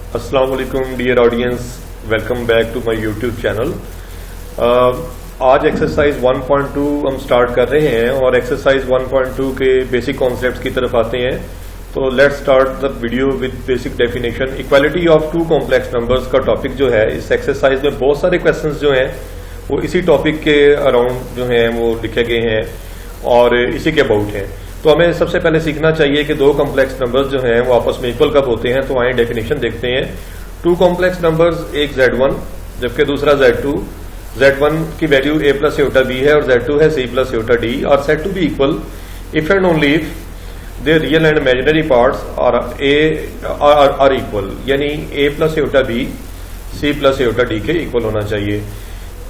अस्सलाम वालेकुम dear audience, welcome back to my YouTube channel. आज एक्सरसाइज 1.2 हम स्टार्ट कर रहे हैं और एक्सरसाइज 1.2 के बेसिक कॉन्सेप्ट्स की तरफ आते हैं। तो let's start the video with basic definition. Equality of two complex numbers का टॉपिक जो है, इस एक्सरसाइज में बहुत सारे क्वेश्चंस जो हैं वो इसी टॉपिक के अराउंड जो हैं वो लिखे गए हैं और इसी के अबाउट हैं। तो हमें सबसे पहले सीखना चाहिए कि दो कॉम्प्लेक्स नंबर्स जो हैं वो आपस में इक्वल कब होते हैं। तो आए डेफिनेशन देखते हैं। टू कॉम्प्लेक्स नंबर्स, एक Z1 जबकि दूसरा Z2। Z1 की value a plus iota b है और Z2 है c प्लस योटा d और said to be equal if and only if their real and imaginary parts are equal, यानी a plus iota b c plus iota d के equal होना चाहिए।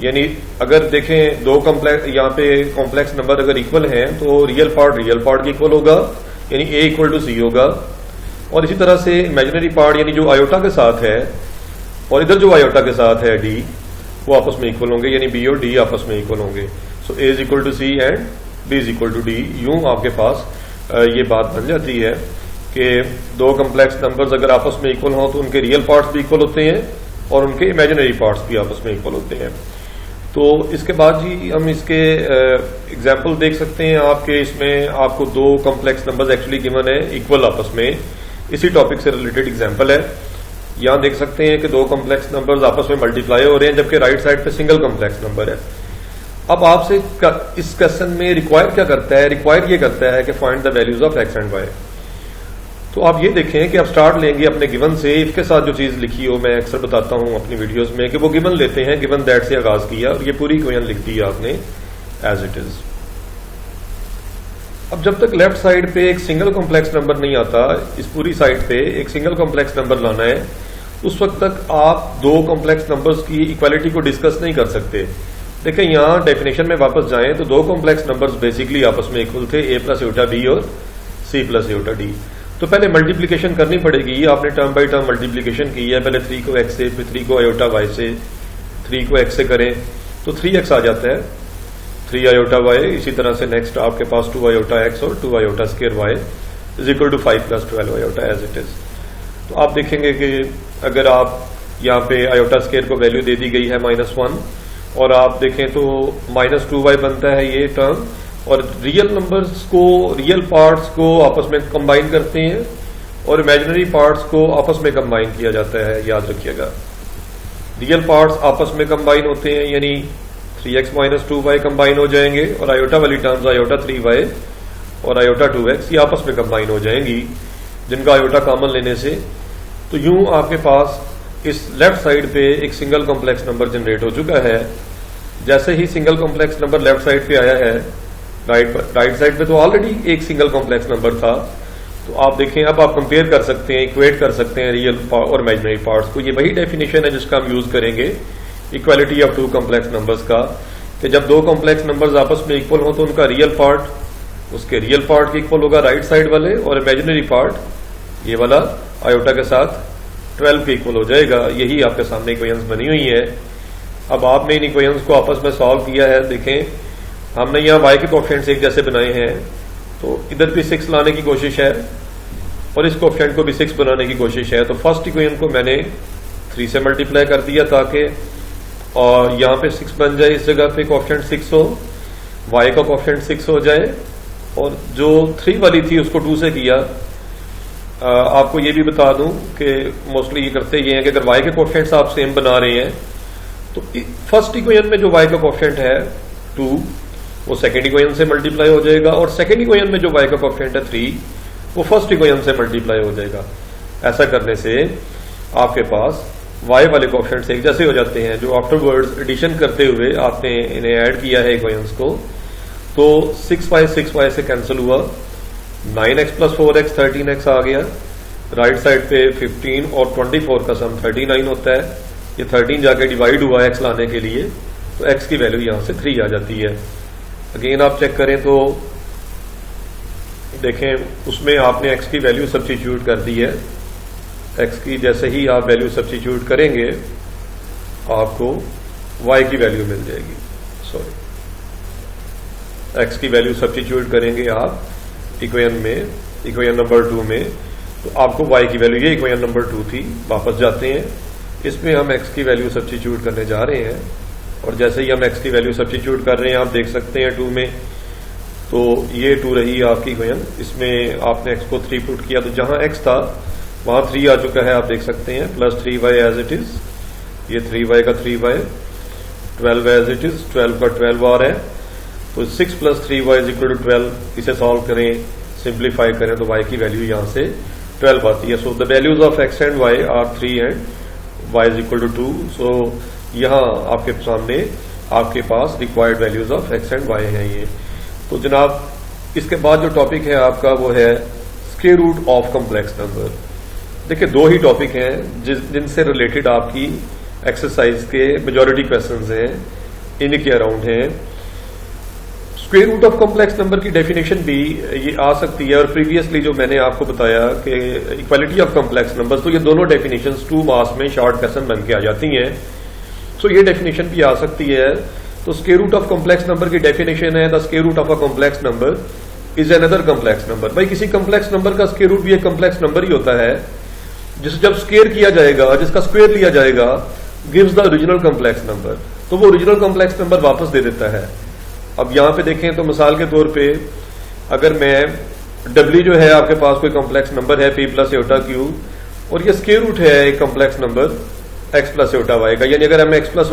यानी अगर देखें दो कॉम्प्लेक्स, यहाँ पे कॉम्प्लेक्स नंबर अगर इक्वल हैं तो रियल पार्ट के इक्वल होगा, यानी a इक्वल टू c होगा। और इसी तरह से इमेजिनरी पार्ट यानी जो आयोटा के साथ है और इधर जो आयोटा के साथ है d, वो आपस में इक्वल होंगे, यानी b और d आपस में इक्वल होंगे। So a is equal to c and b is equal to d। यूं आपके पास ये बात बन जाती है कि दो कॉम्प्लेक्स नंबर्स अगर आपस में इक्वल हों तो उनके रियल पार्ट्स भी इक्वल होते हैं और उनके इमेजिनरी पार्ट्स भी आपस में इक्वल होते हैं। तो इसके बाद जी हम इसके एग्जाम्पल देख सकते हैं। आपके इसमें आपको दो कॉम्प्लेक्स नंबर्स एक्चुअली गिवन है इक्वल आपस में, इसी टॉपिक से रिलेटेड एग्जाम्पल है। यहां देख सकते हैं कि दो कॉम्प्लेक्स नंबर्स आपस में मल्टीप्लाई हो रहे हैं जबकि राइट साइड पे सिंगल कॉम्प्लेक्स नंबर है। अब आपसे इस क्वेश्चन में रिक्वायर क्या करता है? रिक्वायर ये करता है कि find the values of x and y. तो आप ये देखें कि आप स्टार्ट लेंगे अपने गिवन से। इफ के साथ जो चीज लिखी हो, मैं अक्सर बताता हूं अपनी वीडियोस में कि वो गिवन लेते हैं, गिवन दैट से आगाज किया और ये पूरी इक्वेशन लिख दी आपने एज इट इज। अब जब तक लेफ्ट साइड पे एक सिंगल कॉम्प्लेक्स नंबर नहीं आता, इस पूरी साइड पे एक सिंगल कॉम्प्लेक्स नंबर लाना है, उस वक्त तक आप दो कॉम्प्लेक्स नंबर्स की इक्वालिटी को डिस्कस नहीं कर सकते। देखिए यहां डेफिनेशन में वापस जाएं तो दो कॉम्प्लेक्स नंबर्स बेसिकली आपस में इक्वल थे, a प्लस योटा b और c प्लस योटा d। तो पहले मल्टीप्लीकेशन करनी पड़ेगी। आपने टर्म बाई टर्म मल्टीप्लीकेशन की है, पहले 3 को x से, फिर 3 को आयोटा y से, 3 को x से करें तो 3x आ जाता है, 3 आयोटा y। इसी तरह से नेक्स्ट आपके पास 2 आयोटा x और 2 iota square y is equal to 5 plus 12 iota as it is. तो आप देखेंगे कि अगर आप यहाँ पे आयोटा स्क्वायर को वैल्यू दे दी गई है -1 और आप देखें तो -2y बनता है ये टर्म, और रियल नंबर्स को, रियल पार्ट्स को आपस में कंबाइन करते हैं और इमेजिनरी पार्ट्स को आपस में कंबाइन किया जाता है। याद रखिएगा, रियल पार्ट्स आपस में कंबाइन होते हैं, यानी 3x - 2y कंबाइन हो जाएंगे और आयोटा वाली टर्म्स आयोटा 3y और आयोटा 2x ये आपस में कंबाइन हो जाएंगी, जिनका आयोटा कॉमन लेने से। तो यूं आपके पास इस लेफ्ट साइड पे एक सिंगल कॉम्प्लेक्स नंबर जनरेट हो चुका है। जैसे ही single complex number left side पे आया है, राइट साइड पे तो ऑलरेडी एक सिंगल कॉम्प्लेक्स नंबर था। तो आप देखें, अब आप कंपेयर कर सकते हैं, इक्वेट कर सकते हैं रियल और इमेजिनरी पार्ट्स को। ये वही डेफिनेशन है जिसका हम यूज करेंगे equality of two complex numbers का, कि जब दो कॉम्प्लेक्स नंबर्स आपस में इक्वल हो तो उनका रियल पार्ट उसके रियल पार्ट के इक्वल होगा राइट साइड वाले, और इमेजिनरी पार्ट ये वाला आयोटा के साथ 12 के इक्वल हो जाएगा। यही आपके सामने इक्वेशंस बनी हुई है। अब आपने इन इक्वेशंस को आपस में सॉल्व किया है। देखें, हमने यहाँ y के कोएफिशिएंट्स एक जैसे बनाए हैं, तो इधर भी 6 लाने की कोशिश है और इस कोएफिशिएंट को भी 6 बनाने की कोशिश है। तो फर्स्ट इक्वेशन को मैंने 3 से मल्टीप्लाई कर दिया ताकि और यहाँ पे 6 बन जाए, इस जगह पे कोएफिशिएंट 6 हो, y का कोएफिशिएंट 6 हो जाए, और जो 3 वाली थी उसको 2 से किया। आपको ये भी बता दूं कि मोस्टली ये करते ये हैं कि अगर y के कोएफिशिएंट्स आप सेम बना रहे हैं तो फर्स्ट इक्वेशन में जो y का कोएफिशिएंट है 2 वो सेकेंड इक्वेशन से मल्टीप्लाई हो जाएगा, और सेकेंड इक्वेशन में जो y का कोएफिशिएंट है 3 वो फर्स्ट इक्वेशन से मल्टीप्लाई हो जाएगा। ऐसा करने से आपके पास y वाले कोएफिशिएंट्स एक जैसे हो जाते हैं। जो आफ्टरवर्ड्स एडिशन करते हुए आपने इन्हें ऐड किया है इक्वेशंस को, तो 6y से कैंसिल हुआ, 9x प्लस 4x 13x आ गया। राइट साइड पे 15 और 24 का सम 39 होता है। ये 13 जाके डिवाइड हुआ x लाने के लिए, तो x की वैल्यू यहां से 3 आ जाती है। अगेन आप चेक करें तो देखें उसमें आपने x की वैल्यू सब्स्टिट्यूट कर दी है। x की जैसे ही आप वैल्यू सब्स्टिट्यूट करेंगे आपको y की वैल्यू मिल जाएगी। सॉरी, x की वैल्यू सब्स्टिट्यूट करेंगे आप इक्वेशन में, इक्वेशन नंबर 2 में, तो आपको y की वैल्यू, ये इक्वेशन नंबर 2 थी, वापस जाते हैं, इसमें हम x की वैल्यू सब्स्टिट्यूट करने जा रहे हैं। और जैसे ही हम x की वैल्यू सब्स्टिट्यूट कर रहे हैं, आप देख सकते हैं 2 में, तो ये 2 रही आपकी इक्वेशन, इसमें आपने x को 3 पुट किया, तो जहां x था वहां 3 आ चुका है, आप देख सकते हैं, plus 3y as it is, ये 3y का 3y, 12 एज इट इज, 12 का 12 आ रहा है, तो 6 plus 3y is equal to 12, इसे सॉल्व करें, सिंप्लीफाई करें तो y की वैल्यू यहां से 12 आती है। So the values of x and y are 3 and y is equal to 2। So यहां आपके सामने आपके पास required values of x and y हैं ये। तो जनाब इसके बाद जो टॉपिक है आपका वो है square root of complex number. देखिए 2 ही टॉपिक हैं जिनसे रिलेटेड आपकी एक्सरसाइज के मेजॉरिटी क्वेश्चंस हैं, इनके अराउंड हैं। Square root of complex number की डेफिनेशन भी ये आ सकती है, और प्रीवियसली जो मैंने आपको बताया कि इक्वालिटी ऑफ कॉम्प्लेक्स नंबर्स, तो ये दोनों डेफिनेशंस 2 मार्क्स में शॉर्ट क्वेश्चन बन के आ जाती हैं। सो ये डेफिनेशन भी आ सकती है। तो square root of complex number की डेफिनेशन है, the square root of a complex number is another complex number. भाई किसी कॉम्प्लेक्स नंबर का स्क्वायर रूट भी एक कॉम्प्लेक्स नंबर ही होता है, जिसे जब स्क्वायर किया जाएगा, जिसका स्क्वायर लिया जाएगा, gives the original complex number, तो वो ओरिजिनल कॉम्प्लेक्स नंबर वापस दे देता है। अब यहां पे देखें तो मिसाल के तौर पे अगर मैं W जो है आपके पास कोई कॉम्प्लेक्स नंबर है p प्लस एटा क्यू, और ये स्क्वायर रूट है एक complex number x plus iota y का, यानी अगर हम x प्लस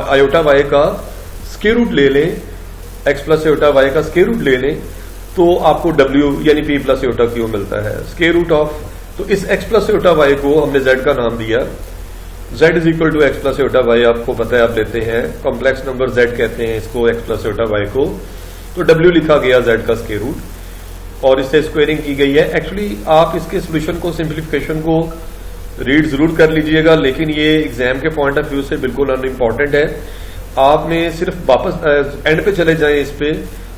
आयोटा y का स्क्वायर रूट ले लें, x प्लस एटा y का स्क्वायर रूट ले लें, तो आपको W यानी p प्लस एटा क्यू मिलता है, स्क्वायर रूट ऑफ। तो इस x प्लस एटा y को हमने z का नाम दिया, z is equal to x plus iota y, आपको पता है आप लेते हैं, कॉम्प्लेक्स नंबर z कहते हैं इसको, x प्लस एटा वाई को, तो w लिखा गया z का स्क्वायर रूट, और इससे स्क्वेयरिंग की गई है। एक्चुअली आप इसके सोल्यूशन को, सिंप्लीफिकेशन को रीड जरूर कर लीजिएगा, लेकिन ये एग्जाम के पॉइंट ऑफ व्यू से बिल्कुल अनइम्पॉर्टेंट है। आपने सिर्फ वापस एंड पे चले जाएं, इस पे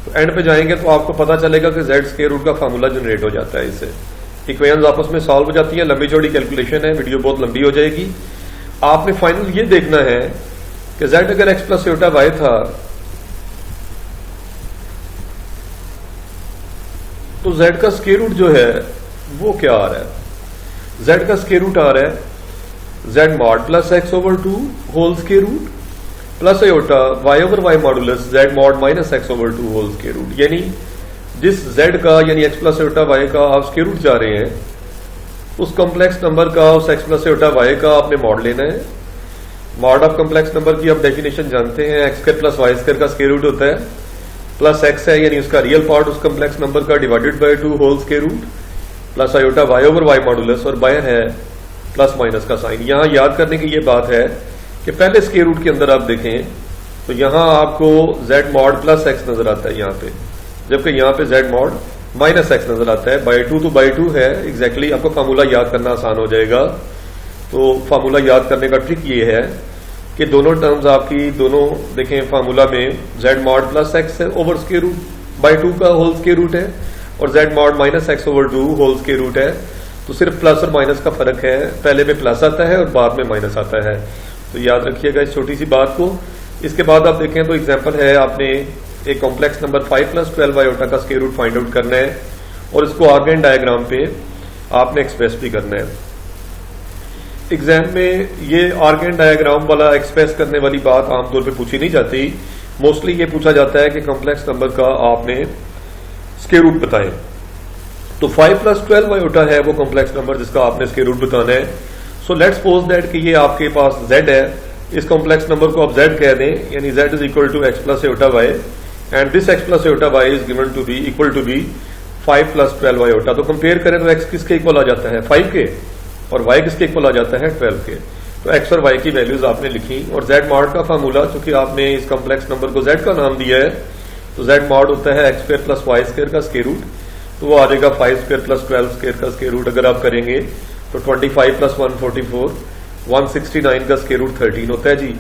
तो एंड पे जाएंगे तो आपको पता चलेगा कि z स्क्वायर रूट का फार्मूला जनरेट हो जाता है, इससे इक्वेशंस आपस में सॉल्व हो जाती है। लंबी चौड़ी कैलकुलेशन है, वीडियो बहुत लंबी हो जाएगी। आपने फाइनल ये देखना है कि z अगर x प्लस एटा y था, तो z का स्क्वायर रूट जो है वो क्या आ रहा है, z का स्क्वायर रूट आ रहा है z mod plus x over 2 whole square root plus iota y over y modulus z mod minus x over 2 whole square root. यानी जिस z का यानी x प्लस एटा y का आप स्क्वायर रूट जा रहे हैं, उस कॉम्प्लेक्स नंबर का, उस x प्लस एटा y का आपने मॉड लेना है। मॉड ऑफ कॉम्प्लेक्स नंबर की आप डेफिनेशन जानते हैं, x square plus y square का स्क्वायर रूट होता है, प्लस x है यानी उसका रियल पार्ट उस कॉम्प्लेक्स नंबर का divided by 2 whole square root, plus iota y over y modulus, और बाहर है प्लस माइनस का साइन। यहां याद करने की ये बात है कि पहले स्क्वायर रूट के अंदर आप देखें तो यहां आपको z मॉड प्लस x नजर आता है यहां पे, जबकि यहां पे z मॉड माइनस एक्स नजर आता है। बाई 2 तो बाई 2 है एग्जैक्टली, आपको फार्मूला याद करना आसान हो जाएगा। तो फार्मूला याद करने का ट्रिक ये है कि दोनों टर्म्स आपकी, दोनों देखें फार्मूला में z मॉड प्लस एक्स है ओवर स्क्वायर रूट बाई 2 का होल स्क्वायर रूट है, और z mod minus x over 2 whole square root है। तो सिर्फ प्लस और माइनस का फर्क है, पहले में प्लस आता है और बाद में माइनस आता है, तो याद रखिएगा इस छोटी सी बात को। इसके बाद आप देखें तो एग्जाम्पल है, आपने एक कॉम्प्लेक्स नंबर 5 प्लस 12 आयोटा का स्क्वायर रूट फाइंड आउट करना है, और इसको आर्गन डायग्राम पे आपने एक्सप्रेस भी करना है। एग्जाम में ये आर्गन डायग्राम वाला एक्सप्रेस करने वाली बात आमतौर पे पूछी नहीं जाती, मोस्टली ये पूछा जाता है कि कॉम्प्लेक्स नंबर का आपने स्क्वायर रूट बताएं। तो 5 प्लस 12 आयोटा है वो कॉम्प्लेक्स नंबर जिसका आपने स्क्वायर रूट बताना है। सो लेट्स सपोज दैट कि ये आपके पास z है, इस कॉम्प्लेक्स नंबर को आप z कह दें, यानी z is equal to x plus iota y, and this x plus iota y is given to be equal to be 5 plus 12 iota. तो कंपेयर करें तो x किसके इक्वल आ जाता है 5 के, और y किसके इक्वल आ जाता है 12 के। तो x और y की वैल्यूज आपने लिखी, और z मॉड का फार्मूला, चूंकि आपने इस कॉम्प्लेक्स नंबर को z का नाम दिया है, तो z मॉड होता है x square plus y square का स्क्वायर रूट, तो वो आ जाएगा 5 स्क्वायर प्लस 12 स्क्वायर का स्क्वायर रूट। अगर आप करेंगे तो 25 प्लस 144 169 का स्क्वायर रूट 13 होता है जी।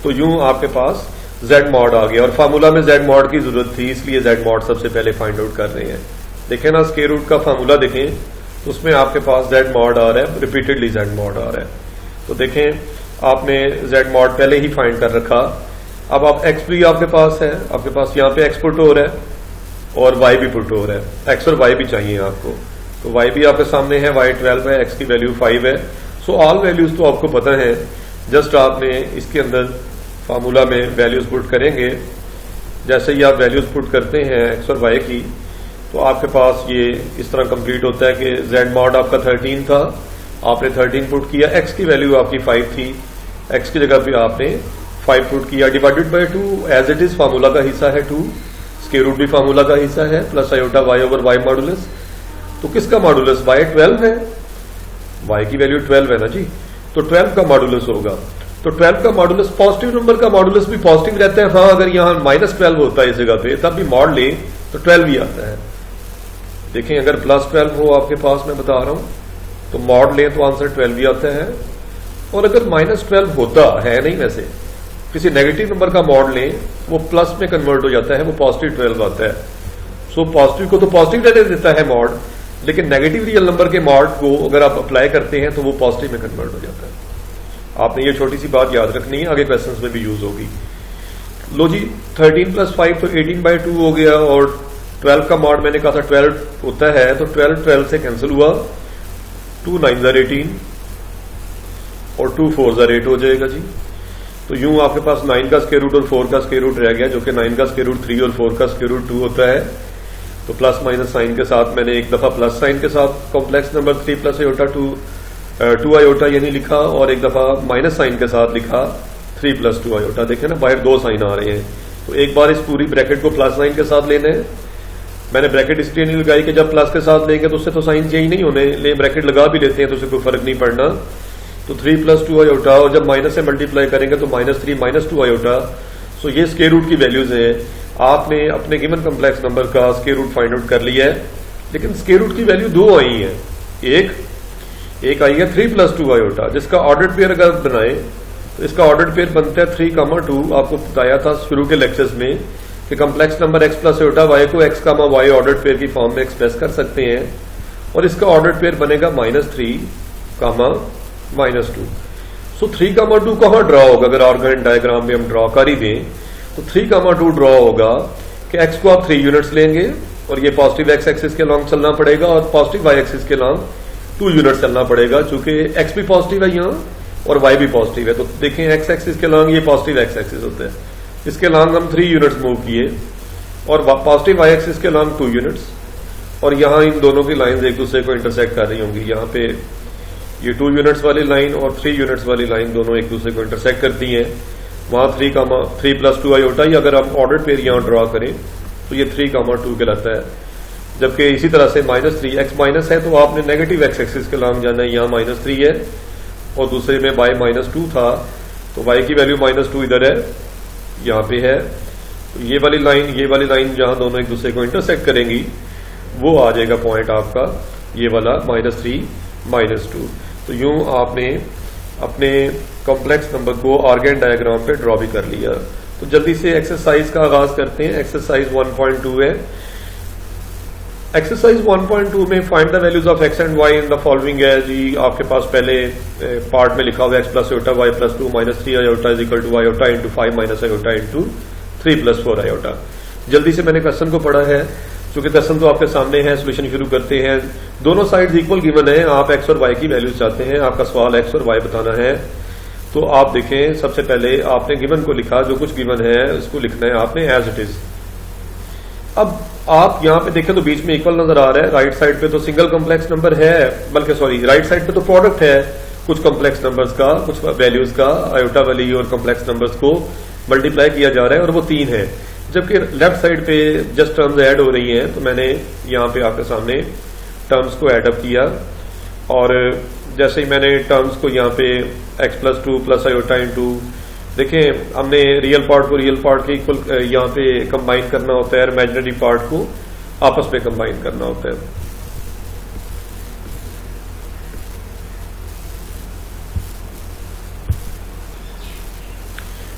तो यूं आपके पास z मॉड आ गया, और फार्मूला में z मॉड की जरूरत थी, इसलिए z मॉड सबसे पहले फाइंड आउट कर रहे हैं। देखें ना स्क्वायर रूट का फार्मूला देखें, तो उसमें आपके पास z मॉड आ रहा है, रिपीटेडली z मॉड आ रहा है। तो देखें आपने z मॉड पहले ही फाइंड कर रखा। अब आप x भी आपके पास है, आपके पास यहाँ पे x पुट हो रहा है और y भी पुट हो रहा है, x और y भी चाहिए आपको। तो y भी आपके सामने है, y 12 है, x की वैल्यू 5 है। सो ऑल वैल्यूज तो आपको पता है, जस्ट आपने इसके अंदर फार्मूला में वैल्यूज पुट करेंगे। जैसे ही आप वैल्यूज पुट करते हैं x और y की, तो आपके पास ये इस तरह कंप्लीट होता है कि z मॉड आपका 13 था, आपने 13 पुट किया, x की वैल्यू आपकी 5 थी, x की जगह पे आपने 5 पुट किया, divided by 2 as it is, formula का हिस्सा है 2, स्क्वायर रूट भी फार्मूला का हिस्सा है, plus iota y over y modulus. तो किसका मॉडुलस? y 12 है, y की वैल्यू 12 है ना जी, तो 12 का मॉडुलस होगा। तो 12 का मॉडुलस, पॉजिटिव नंबर का मॉडुलस भी पॉजिटिव रहता है। हाँ, अगर यहां -12 होता है इस जगह पे, तब भी मॉड ले तो 12 भी आता है। देखें, अगर +12 हो आपके पास, मैं बता रहा हूं, तो मॉड ले तो आंसर 12 भी आता है। और अगर -12 होता है, नहीं वैसे किसी नेगेटिव नंबर का मॉड लें, वो प्लस में कन्वर्ट हो जाता है, वो पॉजिटिव 12 आता है। सो पॉजिटिव को तो पॉजिटिव रहने देता है मॉड, लेकिन नेगेटिव रियल नंबर के मॉड को अगर आप अप्लाई करते हैं तो वो पॉजिटिव में कन्वर्ट हो जाता है। आपने ये छोटी सी बात याद रखनी है, आगे क्वेश्चंस में भी यूज होगी। लो जी, 13 + 5 तो 18/2 हो गया, और 12 का मॉड मैंने कहा था 12 होता है, तो 12 से कैंसिल हुआ, 2 9 = 18 और 2 4 = 8 हो जाएगा जी। तो यूं आपके पास 9 का स्क्वायर रूट और 4 का स्क्वायर रूट रह गया, जो कि 9 का स्क्वायर रूट 3 और 4 का स्क्वायर रूट 2 होता है। तो प्लस माइनस साइन के साथ मैंने एक दफा प्लस साइन के साथ कॉम्प्लेक्स नंबर 3 + आयोटा 2 आयोटा यानी लिखा, और एक दफा माइनस साइन के साथ लिखा 3 + 2 आयोटा। देखें ना, बाहर 2 साइन आ रहे हैं, तो एक बार इस पूरी ब्रैकेट को प्लस साइन के साथ लेना है। मैंने ब्रैकेट इसलिए नहीं लगाई कि जब प्लस के साथ लेंगे तो उससे तो साइन चेंज नहीं होने, ले ब्रैकेट लगा भी लेते हैं तो उससे कोई फर्क नहीं पड़ना। तो 3 + 2 आयोटा, और जब माइनस से मल्टीप्लाई करेंगे तो -3 - 2 आयोटा। सो ये स्क्वायर रूट की वैल्यूज है। आपने अपने गिवन कॉम्प्लेक्स नंबर का स्क्वायर रूट फाइंड आउट कर लिया है, लेकिन स्क्वायर रूट की वैल्यू 2 आई है। एक आई है 3 + 2 आयोटा, जिसका ऑर्डर्ड पेयर अगर बनाए तो इसका ऑर्डर्ड पेयर बनता है 3, 2। आपको बताया था शुरू के लेक्चर्स में कि complex number x + iota y को x, y ऑर्डर्ड पेयर की फॉर्म में एक्सप्रेस कर सकते हैं, और इसका ऑर्डर्ड पेयर बनेगा -3, -2। सो 3, 2 कहां ड्रॉ होगा? अगर ऑर्गेनाइज डायग्राम में हम ड्रॉ कर ही दें तो 3, 2 ड्रॉ होगा कि x को आप 3 यूनिट्स लेंगे, और ये पॉजिटिव x एक्सिस के लॉन्ग चलना पड़ेगा, और पॉजिटिव y एक्सिस के लॉन्ग 2 यूनिट्स चलना पड़ेगा, चूंकि x भी पॉजिटिव है यहाँ और y भी पॉजिटिव है। तो देखें, x एक्सिस के लॉन्ग ये पॉजिटिव x एक्सिस होता है, इसके लॉन्ग हम 3 यूनिट्स मूव किए, और पॉजिटिव y एक्सिस के लॉन्ग 2 यूनिट्स, और यहाँ इन दोनों की लाइंस एक दूसरे को इंटरसेक्ट कर रही होंगी। यहाँ पे ये 2 यूनिट्स वाली लाइन और 3 यूनिट्स वाली लाइन दोनों एक दूसरे को इंटरसेक्ट करती हैं। वहां 3 + 2 आयोटा, ही अगर हम ऑर्डर पेयर यहां ड्रॉ करें तो ये 3, 2 कहलाता है। जबकि इसी तरह से -3, x माइनस है तो आपने नेगेटिव x एक्सिस के लॉन्ग जाना है, यहाँ -3 है, और दूसरे में y -2 था, तो y की वैल्यू -2 इधर है, यहाँ पे है। तो ये वाली लाइन जहां दोनों एक दूसरे को इंटरसेक्ट करेंगी, वो आ जाएगा पॉइंट आपका ये वाला -3, -2। तो यूं आपने अपने कॉम्प्लेक्स नंबर को ऑर्गेन डायग्राम पे ड्रॉ भी कर लिया। तो जल्दी से एक्सरसाइज का आगाज करते हैं। एक्सरसाइज 1.2 है। एक्सरसाइज 1.2 में find the values of x and y in the following है जी। आपके पास पहले पार्ट में लिखा हुआ x + iota y + 2 -3 iota = iota × 5 - iota × 3 + 4 iota. जल्दी से मैंने क्वेश्चन को पढ़ा है, क्योंकि क्वेश्चन तो आपके सामने है। सोल्यूशन शुरू करते हैं। दोनों साइड्स इक्वल गिवन है, आप x और y की वैल्यूज चाहते हैं, आपका सवाल x और y बताना है। तो आप देखें, सबसे पहले आपने गिवन को लिखा, जो कुछ गिवन है उसको लिखना है आपने एज इट इज। अब आप यहां पे देखें तो बीच में इक्वल नजर आ रहा है, राइट साइड पे तो सिंगल कॉम्प्लेक्स नंबर है, बल्कि सॉरी राइट साइड पे तो प्रोडक्ट है कुछ कॉम्प्लेक्स नंबर्स का, कुछ वैल्यूज का, आयोटा वाली और कॉम्प्लेक्स नंबर्स को मल्टीप्लाई किया जा रहा है, और वो 3 है। जबकि लेफ्ट साइड पे जस्ट टर्म्स ऐड हो रही हैं, तो मैंने यहाँ पे आपके सामने टर्म्स को ऐड अप किया, और जैसे ही मैंने टर्म्स को यहाँ पे x + 2 + आयोटा × देखें, हमने रियल पार्ट को रियल पार्ट के इक्वल यहाँ पे कंबाइन करना होता है, इमेजिनरी पार्ट को आपस में कंबाइन करना होता है।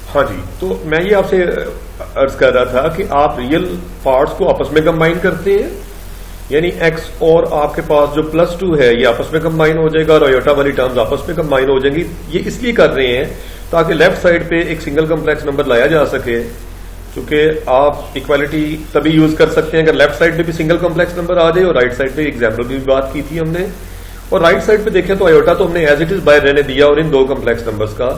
हाँ जी, तो मैं ये आपसे अर्ज कर रहा था कि आप रियल पार्ट्स को आपस में कंबाइन करते हैं, यानी x और आपके पास जो +2 है ये आपस में कंबाइन हो जाएगा, और आयोटा वाली टर्म्स आपस में कंबाइन हो जाएंगी। ये इसलिए कर रहे हैं ताकि लेफ्ट साइड पे एक सिंगल कॉम्प्लेक्स नंबर लाया जा सके, क्योंकि आप इक्वालिटी तभी यूज कर सकते हैं अगर लेफ्ट साइड पे भी सिंगल कॉम्प्लेक्स नंबर आ जाए और राइट साइड पे एग्जाम्पल की भी बात की थी हमने। और राइट साइड पे देखें तो आयोटा तो हमने एज इट इज बाय रहने दिया और इन दो कॉम्प्लेक्स नंबर्स का,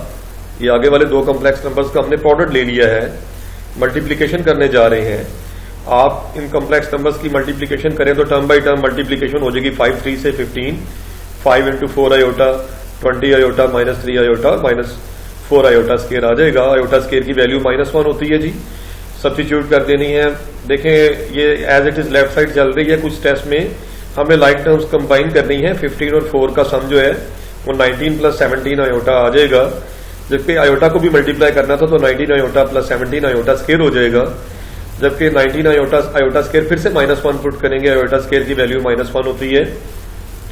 ये आगे वाले दो कॉम्प्लेक्स नंबर्स का हमने प्रोडक्ट ले लिया है, मल्टीप्लीकेशन करने जा रहे हैं। आप इन कॉम्प्लेक्स नंबर्स की मल्टीप्लीकेशन करें तो टर्म बाई टर्म मल्टीप्लीकेशन हो जाएगी 5 3 से 15, 5 into 4 iota, 20 iota, -3 iota, -4 iota square आ जाएगा। आयोटा स्केयर की वैल्यू -1 होती है जी, सब्स्टिट्यूट कर देनी है। देखें ये as it is left side चल रही है, कुछ टेस्ट में हमें लाइक टर्म्स कंबाइन करनी है। 15 और 4 का सम जो है वो 19 + 17 आयोटा आ जाएगा, जबकि आयोटा को भी मल्टीप्लाई करना था तो 19 आयोटा + 17 आयोटा स्केयर हो जाएगा, जबकि 19 आयोटा स्केयर फिर से -1 पुट करेंगे, आयोटा स्केयर की वैल्यू -1 होती है।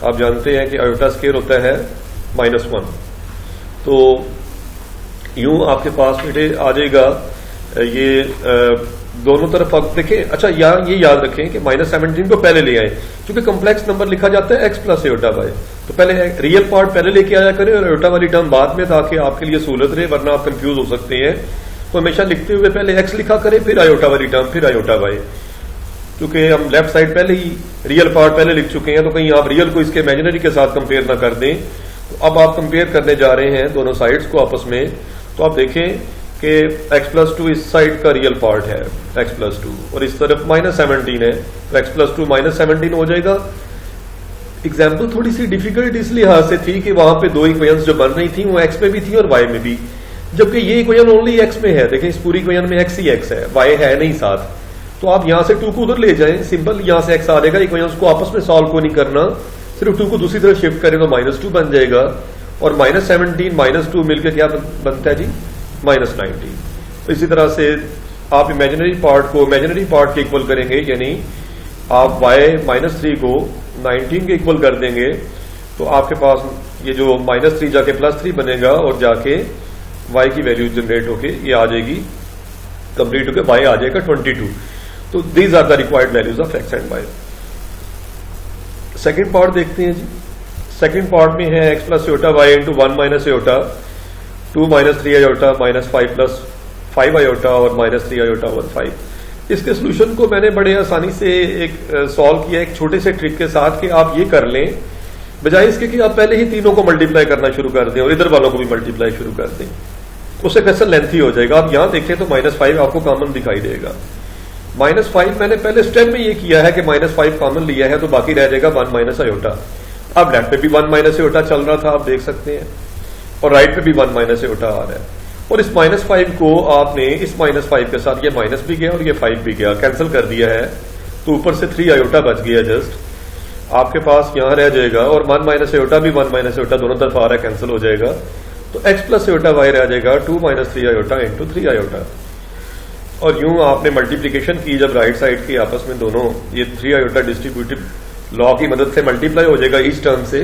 आप जानते हैं कि आयोटा स्केयर होता है -1। तो यूं आपके पास बेटे आ जाएगा ये दोनों तरफ आप देखें। अच्छा ये याद रखें कि -17 को पहले ले आए, क्योंकि कॉम्प्लेक्स नंबर लिखा जाता है x + आयोटा y, तो पहले रियल पार्ट पहले लेके आया करें और आयोटा वाली टर्म बाद में, ताकि आपके लिए सहूलत रहे, वरना आप कंफ्यूज हो सकते हैं। तो हमेशा लिखते हुए पहले x लिखा करें, फिर आयोटा वाली टर्म, फिर आयोटा y, क्योंकि हम लेफ्ट साइड पहले ही रियल पार्ट पहले लिख चुके हैं, तो कहीं आप रियल को इसके इमेजिनरी के साथ कंपेयर ना कर दें। तो अब आप कंपेयर करने जा रहे हैं दोनों साइड्स को आपस में, तो आप देखें कि x + 2 इस साइड का रियल पार्ट है x + 2 और इस तरफ -17 है, तो x + 2 -17 हो जाएगा। एग्जाम्पल थोड़ी सी डिफिकल्ट इस लिहाज से थी कि वहां पे दो इक्वेशंस जो बन रही थी वो x में भी थी और y में भी, जबकि ये इक्वेशन ओनली x में है। देखें इस पूरी इक्वेशन में x ही x है, y है नहीं साथ। तो आप यहां से 2 को उधर ले जाएं, सिंपल यहां से x आ जाएगा। इक्वेशंस को आपस में सॉल्व को नहीं करना, सिर्फ 2 को दूसरी तरफ शिफ्ट करें तो -2 बन जाएगा, और -17 -2 मिलकर क्या बनता है जी, -19। तो इसी तरह से आप इमेजिनरी पार्ट को इमेजिनरी पार्ट के इक्वल करेंगे, यानी आप y -3 को 19 के इक्वल कर देंगे, तो आपके पास ये जो -3 जाके +3 बनेगा और जाके y की वैल्यू जनरेट होके ये आ जाएगी, कंप्लीट होके y आ जाएगा 22। तो these are the required values of x and y। Second part देखते हैं जी। सेकेंड पार्ट में है x + iota y × 1 - iota, 2 - 3 iota, -5 + 5 iota और -3 आयोटा 1 5। इसके सोल्यूशन को मैंने बड़े आसानी से एक सॉल्व किया एक छोटे से ट्रिक के साथ कि आप ये कर लें, बजाय इसके कि आप पहले ही तीनों को मल्टीप्लाई करना शुरू कर दें और इधर वालों को भी मल्टीप्लाई शुरू कर दें, उससे क्वेश्चन लेंथी हो जाएगा। आप यहां देखें तो -5 आपको कॉमन दिखाई देगा। -5 मैंने पहले स्टेप में ये किया है कि -5 कॉमन लिया है, तो बाकी रह जाएगा 1 - आयोटा। अब लेफ्ट पे भी 1 - आयोटा चल रहा था, आप देख सकते हैं, और राइट पे भी 1 - आयोटा आ रहा है। और इस -5 को आपने इस -5 के साथ, ये माइनस भी गया और ये 5 भी गया, कैंसिल कर दिया है, तो ऊपर से 3 आयोटा बच गया जस्ट आपके पास, यहां रह जाएगा। और 1 - आयोटा भी 1 - आयोटा दोनों तरफ आ रहा है, कैंसिल हो जाएगा, तो x + आयोटा y रह जाएगा 2 - 3 आयोटा × 3 आयोटा। और यूं आपने मल्टीप्लीकेशन की जब राइट साइड की आपस में दोनों, ये 3 आयोटा डिस्ट्रीब्यूटिव लॉ की मदद से मल्टीप्लाई हो जाएगा इस टर्म से,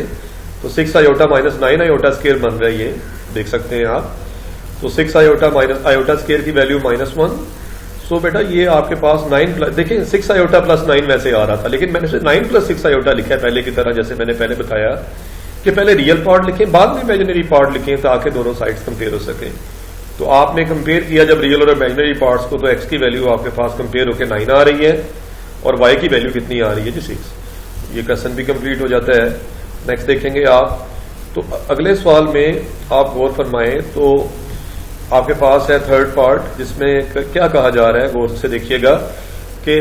तो 6 आयोटा -9 आयोटा स्केयर बन रहा है, ये देख सकते हैं आप। तो 6 आयोटा आयोटा स्केयर की वैल्यू -1। सो बेटा ये आपके पास 9 देखिए 6 आयोटा + 9 वैसे आ रहा था, लेकिन मैंने 9 + 6 आयोटा लिखा है पहले की तरह, जैसे मैंने पहले बताया कि पहले रियल पार्ट लिखें बाद में इमेजिनरी पार्ट लिखें, ताकि दोनों साइड्स कंपेयर हो सके। तो आपने कंपेयर किया जब रियल और इमेजिनरी पार्ट्स को, तो x की वैल्यू आपके पास कंपेयर होकर 9 आ रही है और y की वैल्यू कितनी आ रही है जी 6। ये क्वेश्चन भी कंप्लीट हो जाता है। नेक्स्ट देखेंगे आप, तो अगले सवाल में आप गौर फरमाएं, तो आपके पास है थर्ड पार्ट, जिसमें क्या कहा जा रहा है, गौर से देखिएगा कि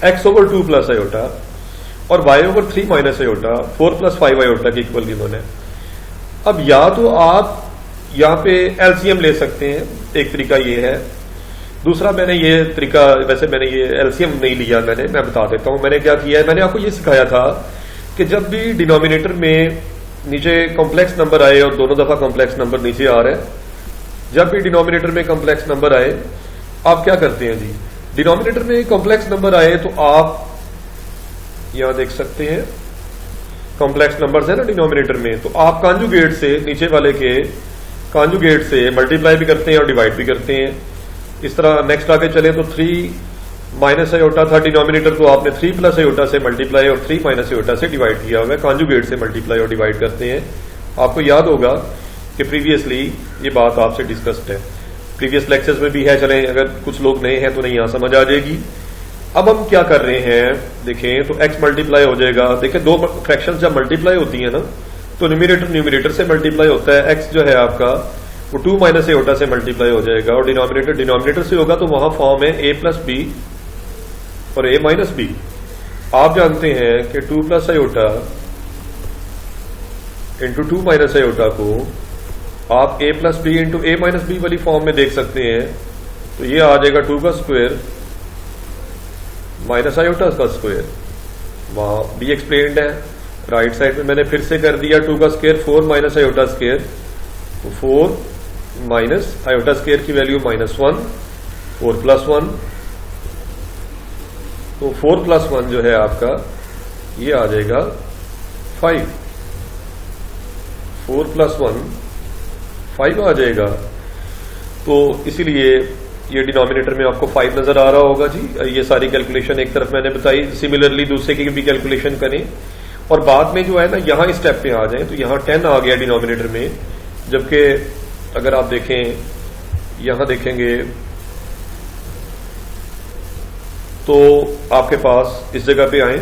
x/2 + आयोटा और y/3 - आयोटा 4 + 5 आयोटा के इक्वल गिवन है। अब या तो आप यहां पे एलसीएम ले सकते हैं, एक तरीका ये है। दूसरा मैंने ये तरीका, वैसे मैंने ये एलसीएम नहीं लिया, मैं बता देता हूं मैंने क्या किया है। मैंने आपको ये सिखाया था कि जब भी डिनोमिनेटर में नीचे कॉम्प्लेक्स नंबर आए, और दोनों दफा कॉम्प्लेक्स नंबर नीचे आ रहे हैं, जब भी डिनोमिनेटर में कॉम्प्लेक्स नंबर आए आप क्या करते हैं जी, डिनोमिनेटर में कॉम्प्लेक्स नंबर आए तो आप यहां देख सकते हैं कॉम्प्लेक्स नंबर्स है ना डिनोमिनेटर में, तो आप कॉन्जुगेट से, नीचे वाले के कॉन्जुगेट से मल्टीप्लाई भी करते हैं और डिवाइड भी करते हैं। इस तरह नेक्स्ट आगे चले तो 3 - आयोटा था डिनोमिनेटर, तो आपने 3 + आयोटा से मल्टीप्लाई और 3 - आयोटा से डिवाइड किया हुआ है, कॉन्जुगेट से मल्टीप्लाई और डिवाइड करते हैं। आपको याद होगा कि प्रीवियसली ये बात आपसे डिस्कस्ड है। प्रीवियस लेक्चर्स में भी है, चलें अगर कुछ लोग नए हैं तो नहीं यहां समझ आ जाएगी। अब हम क्या कर रहे हैं देखें, तो x मल्टीप्लाई हो जाएगा। देखें दो फ्रैक्शन जब मल्टीप्लाई होती है ना तो न्यूमरेटर न्यूमरेटर से मल्टीप्लाई होता है, x जो है आपका वो 2 माइनस एओटा से मल्टीप्लाई हो जाएगा, और डिनोमिनेटर डिनोमिनेटर से होगा, तो वहां फॉर्म है a प्लस बी और a माइनस बी। आप जानते हैं कि 2 plus iota into 2 minus iota को आप a plus b into a minus b वाली फॉर्म में देख सकते हैं, तो ये आ जाएगा 2 का स्क्वायर माइनस आयोटा का स्क्वायर। वहां बी एक्सप्लेन्ड है, राइट साइड में मैंने फिर से कर दिया 2 का स्क्वायर 4 माइनस आयोटा स्क्वायर, तो 4 माइनस आयोटा स्क्वायर की वैल्यू -1, 4 प्लस 1, तो 4 प्लस 1 जो है आपका ये आ जाएगा 5, 4 प्लस 1 5 आ जाएगा। तो इसीलिए ये डिनोमिनेटर में आपको 5 नजर आ रहा होगा जी। ये सारी कैलकुलेशन एक तरफ मैंने बताई, सिमिलरली दूसरे की भी कैलकुलेशन करें, और बाद में जो है ना यहां इस स्टेप पे आ जाए तो यहां 10 आ गया डिनोमिनेटर में, जबकि अगर आप देखें यहां देखेंगे तो आपके पास इस जगह पे आए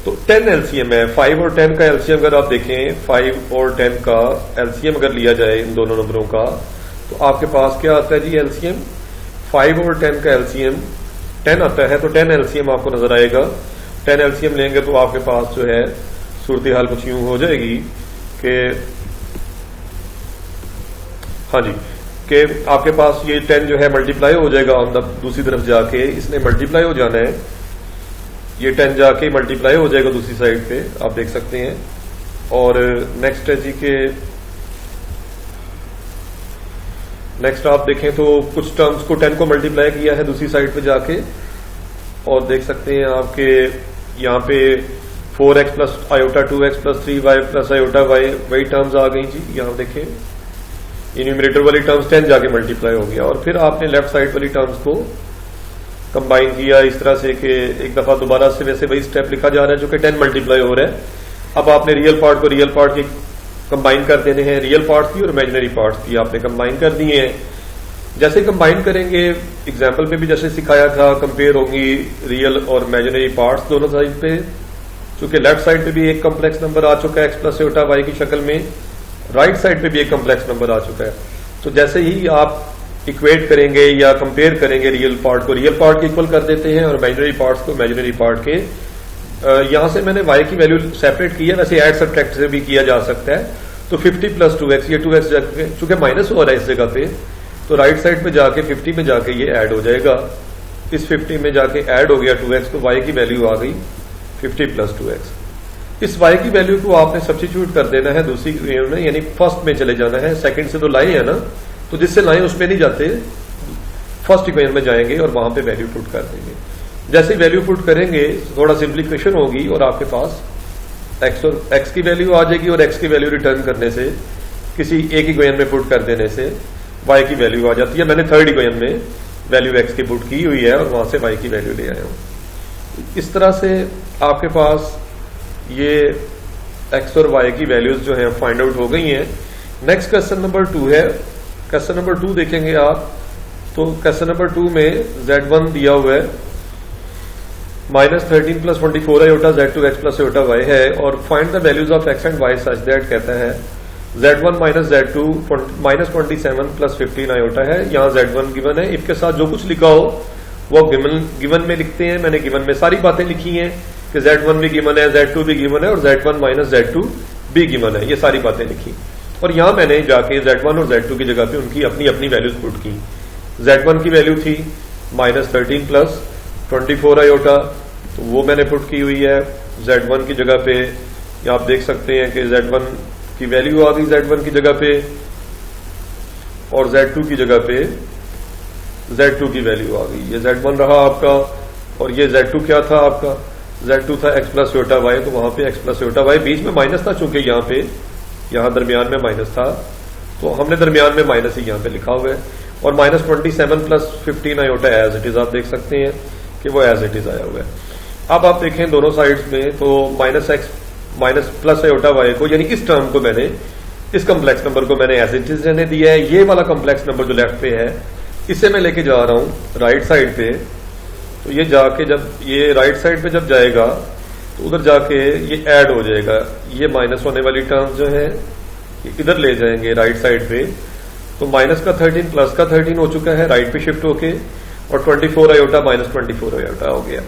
तो 10 एलसीएम है। 5 और 10 का एलसीएम अगर आप देखें, 5 और 10 का एलसीएम अगर लिया जाए इन दोनों नंबरों का, तो आपके पास क्या आता है जी एलसीएम, 5 और 10 का एलसीएम 10 आता है, तो 10 एलसीएम आपको नजर आएगा। 10 एलसीएम लेंगे तो आपके पास जो है सूरत हाल कुछ यूं हो जाएगी कि हाँ जी, कि आपके पास ये 10 जो है मल्टीप्लाई हो जाएगा ऑन द दूसरी तरफ जाके, इसने मल्टीप्लाई हो जाना है, ये 10 जाके मल्टीप्लाई हो जाएगा दूसरी साइड पे, आप देख सकते हैं। और नेक्स्ट है जी के नेक्स्ट आप देखें तो कुछ टर्म्स को 10 को मल्टीप्लाई किया है दूसरी साइड पे जाके, और देख सकते हैं आपके यहाँ पे 4x plus iota 2x plus 3y plus iota y वही टर्म्स आ गई जी। यहाँ देखें ये न्यूमरेटर वाली टर्म्स 10 जाके मल्टीप्लाई हो गया, और फिर आपने लेफ्ट साइड वाली टर्म्स को कंबाइन किया इस तरह से कि एक दफा दोबारा से वैसे वही स्टेप लिखा जा रहा है जो कि 10 मल्टीप्लाई हो रहा है। अब आपने रियल पार्ट को रियल पार्ट की कंबाइन कर देने हैं, रियल पार्ट की और इमेजिनरी पार्ट की आपने कंबाइन कर दिए हैं। जैसे कंबाइन करेंगे एग्जाम्पल में भी जैसे सिखाया था, कंपेयर होंगी रियल और इमेजिनरी पार्ट्स दोनों साइड पे, क्योंकि लेफ्ट साइड पे भी एक कम्प्लेक्स नंबर आ चुका है एक्स प्लस आयोटा वाई की शक्ल में, राइट साइड पे भी एक कम्प्लेक्स नंबर आ चुका है। तो जैसे ही आप इक्वेट करेंगे या कंपेयर करेंगे रियल पार्ट को रियल पार्ट के इक्वल कर देते हैं और इमेजिनरी पार्ट्स को इमेजिनरी पार्ट के। यहां से मैंने y की वैल्यू सेपरेट की है, वैसे ऐड सब्ट्रैक्ट से भी किया जा सकता है। तो 50 प्लस 2x, ये 2x चूंकि माइनस हो रहा है इस जगह पे, तो राइट साइड पे जाके 50 में जाके ये ऐड हो जाएगा, इस 50 में जाके ऐड हो गया 2x, तो y की वैल्यू आ गई 50 प्लस 2x। इस y की वैल्यू को आपने सब्स्टिट्यूट कर देना है दूसरी इक्वेशन में, यानी फर्स्ट में चले जाना है, सेकंड से तो लाए है ना, तो जिससे लाए उसमें नहीं जाते, फर्स्ट इक्वेशन में जाएंगे और वहां पे वैल्यू पुट कर देंगे। जैसे वैल्यू पुट करेंगे थोड़ा सिंप्लीफिकेशन होगी और आपके पास x और x की वैल्यू आ जाएगी, और x की वैल्यू रिटर्न करने से किसी एक इक्वेशन में पुट कर देने से y की वैल्यू आ जाती है। मैंने थर्ड इक्वेशन में वैल्यू x की पुट की हुई है और वहां से y की वैल्यू ले आया हूं। इस तरह से आपके पास ये x और y की वैल्यूज जो है फाइंड आउट हो गई हैं। नेक्स्ट क्वेश्चन नंबर 2 है। क्वेश्चन नंबर 2 देखेंगे आप, तो क्वेश्चन नंबर 2 में z1 दिया हुआ है -13 plus 24 iota z2 x plus iota y है, और find the values of x and y such that कहता है z1 minus z2 -27 plus 15 iota है। यहाँ z1 गिवन है, इसके साथ जो कुछ लिखा हो वो गिवन में लिखते हैं। मैंने गिवन में सारी बातें लिखी हैं कि z1 भी गिवन है, z2 भी गिवन है और z1 माइनस z2 भी गिवन है, ये सारी बातें लिखी। और यहां मैंने जाके z1 और z2 की जगह पे उनकी अपनी अपनी वैल्यूज पुट की। z1 की वैल्यू थी -13 प्लस 24 आयोटा, तो वो मैंने पुट की हुई है z1 की जगह पे। या आप देख सकते हैं कि z1 की वैल्यू आ गई z1 की जगह पे, और z2 की जगह पे z2 की वैल्यू आ गई। ये z1 रहा आपका, और ये z2 क्या था आपका, z2 था x प्लस आयोटा y, तो वहां पे x प्लस आयोटा y, बीच में माइनस था चूंकि यहाँ दरमियान में माइनस था, तो हमने दरमियान में माइनस ही यहाँ पे लिखा हुआ है। और -27 plus 15 iota as it is, आप देख सकते हैं कि वो एज इट इज आया हुआ है। अब आप देखें दोनों साइड्स में, तो -x minus plus iota y को, यानी इस टर्म को मैंने इस कॉम्प्लेक्स नंबर को मैंने एज इट इज रहने दिया है। ये वाला कॉम्प्लेक्स नंबर जो लेफ्ट पे है इसे मैं लेके जा रहा हूं राइट साइड पे। तो ये जाके जब ये राइट साइड पे जब जाएगा तो उधर जाके ये ऐड हो जाएगा। ये माइनस होने वाली टर्म जो है ये इधर ले जाएंगे राइट साइड पे। तो माइनस का 13 प्लस का 13 हो चुका है राइट पे शिफ्ट होके, और 24 आयोटा माइनस 24 आयोटा हो गया।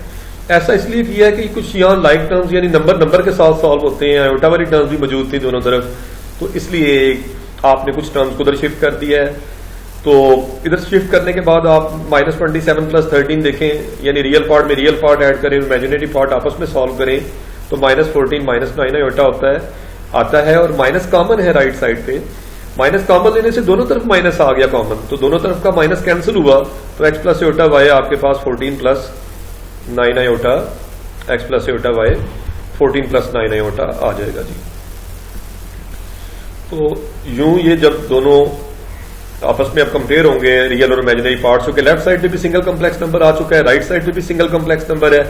ऐसा इसलिए किया है कि कुछ यहाँ लाइक टर्म्स यानी नंबर के साथ सॉल्व होते हैं, आयोटा वाली टर्म्स भी मौजूद थी दोनों तरफ, तो इसलिए आपने कुछ टर्म्स को उधर शिफ्ट कर दिया है। तो इधर शिफ्ट करने के बाद आप माइनस 27 प्लस 13 देखें, यानी रियल पार्ट में रियल पार्ट ऐड करें, इमेजिनरी पार्ट आपस में सॉल्व करें, तो माइनस 14 माइनस 9 आयोटा आता है और माइनस कॉमन है राइट साइड पे। माइनस कॉमन लेने से दोनों तरफ माइनस आ गया कॉमन, तो दोनों तरफ का माइनस कैंसिल हुआ, तो एक्स प्लस आयोटा वाई आपके पास 14 plus 9 iota, x plus iota y 14 plus 9 iota आ जाएगा जी। तो यूं ये जब दोनों आपस में अब कंपेयर होंगे रियल और इमेजिनरी पार्ट्स, क्योंकि लेफ्ट साइड पे भी सिंगल कॉम्प्लेक्स नंबर आ चुका है, राइट साइड पे भी सिंगल कॉम्प्लेक्स नंबर है।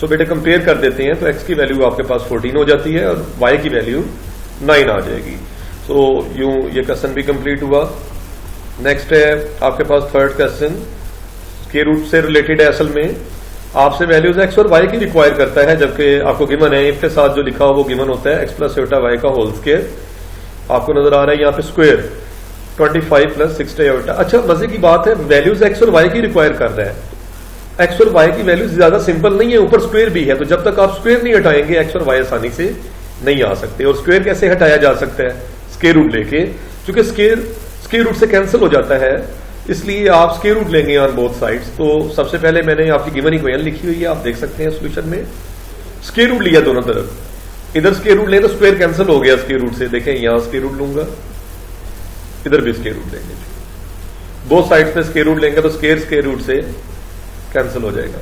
सो बेटे कंपेयर कर देते हैं, तो एक्स की वैल्यू आपके पास 14 हो जाती है और वाई की वैल्यू 9 आ जाएगी। तो यूं ये क्वेश्चन भी कंप्लीट हुआ। नेक्स्ट है आपके पास थर्ड क्वेश्चन, स्क्वायर रूट से रिलेटेड है। असल में आपसे वैल्यूज एक्स और वाई की रिक्वायर करता है, जबकि आपको गिवन है इफ के साथ जो लिखा हो वो गिवन होता है एक्स प्लस आयोटा वाई का होल स्क्वायर। आपको नजर आ रहा है यहाँ पे स्क्वायर 25 प्लस 60 आयोटा। अच्छा मजे की बात है, वैल्यूज एक्स और वाई की रिक्वायर कर रहा है। एक्स और वाई की वैल्यूज ज्यादा सिंपल नहीं है, ऊपर स्क्वायर भी है, तो जब तक आप स्क्वायर नहीं हटाएंगे एक्स और वाई आसानी से नहीं आ सकते। और स्क्वायर कैसे हटाया जा सकता है? स्क्वायर रूट लेके, क्योंकि स्क्वायर रूट से कैंसिल हो जाता है, इसलिए आप स्क्वायर रूट लेंगे ऑन बोथ साइड्स। तो सबसे पहले मैंने आपकी गिवन इक्वेशन लिखी हुई है, आप देख सकते हैं सोल्यूशन में स्क्वायर रूट लिया दोनों तरफ। इधर स्क्वायर रूट ले तो स्क्वायर कैंसिल हो गया स्क्वायर रूट से, देखें यहां स्क्वायर रूट लूंगा, इधर भी स्क्वायर रूट लेंगे, बोथ साइड्स में स्क्वायर रूट लेंगे तो स्क्वायर रूट से कैंसिल हो जाएगा।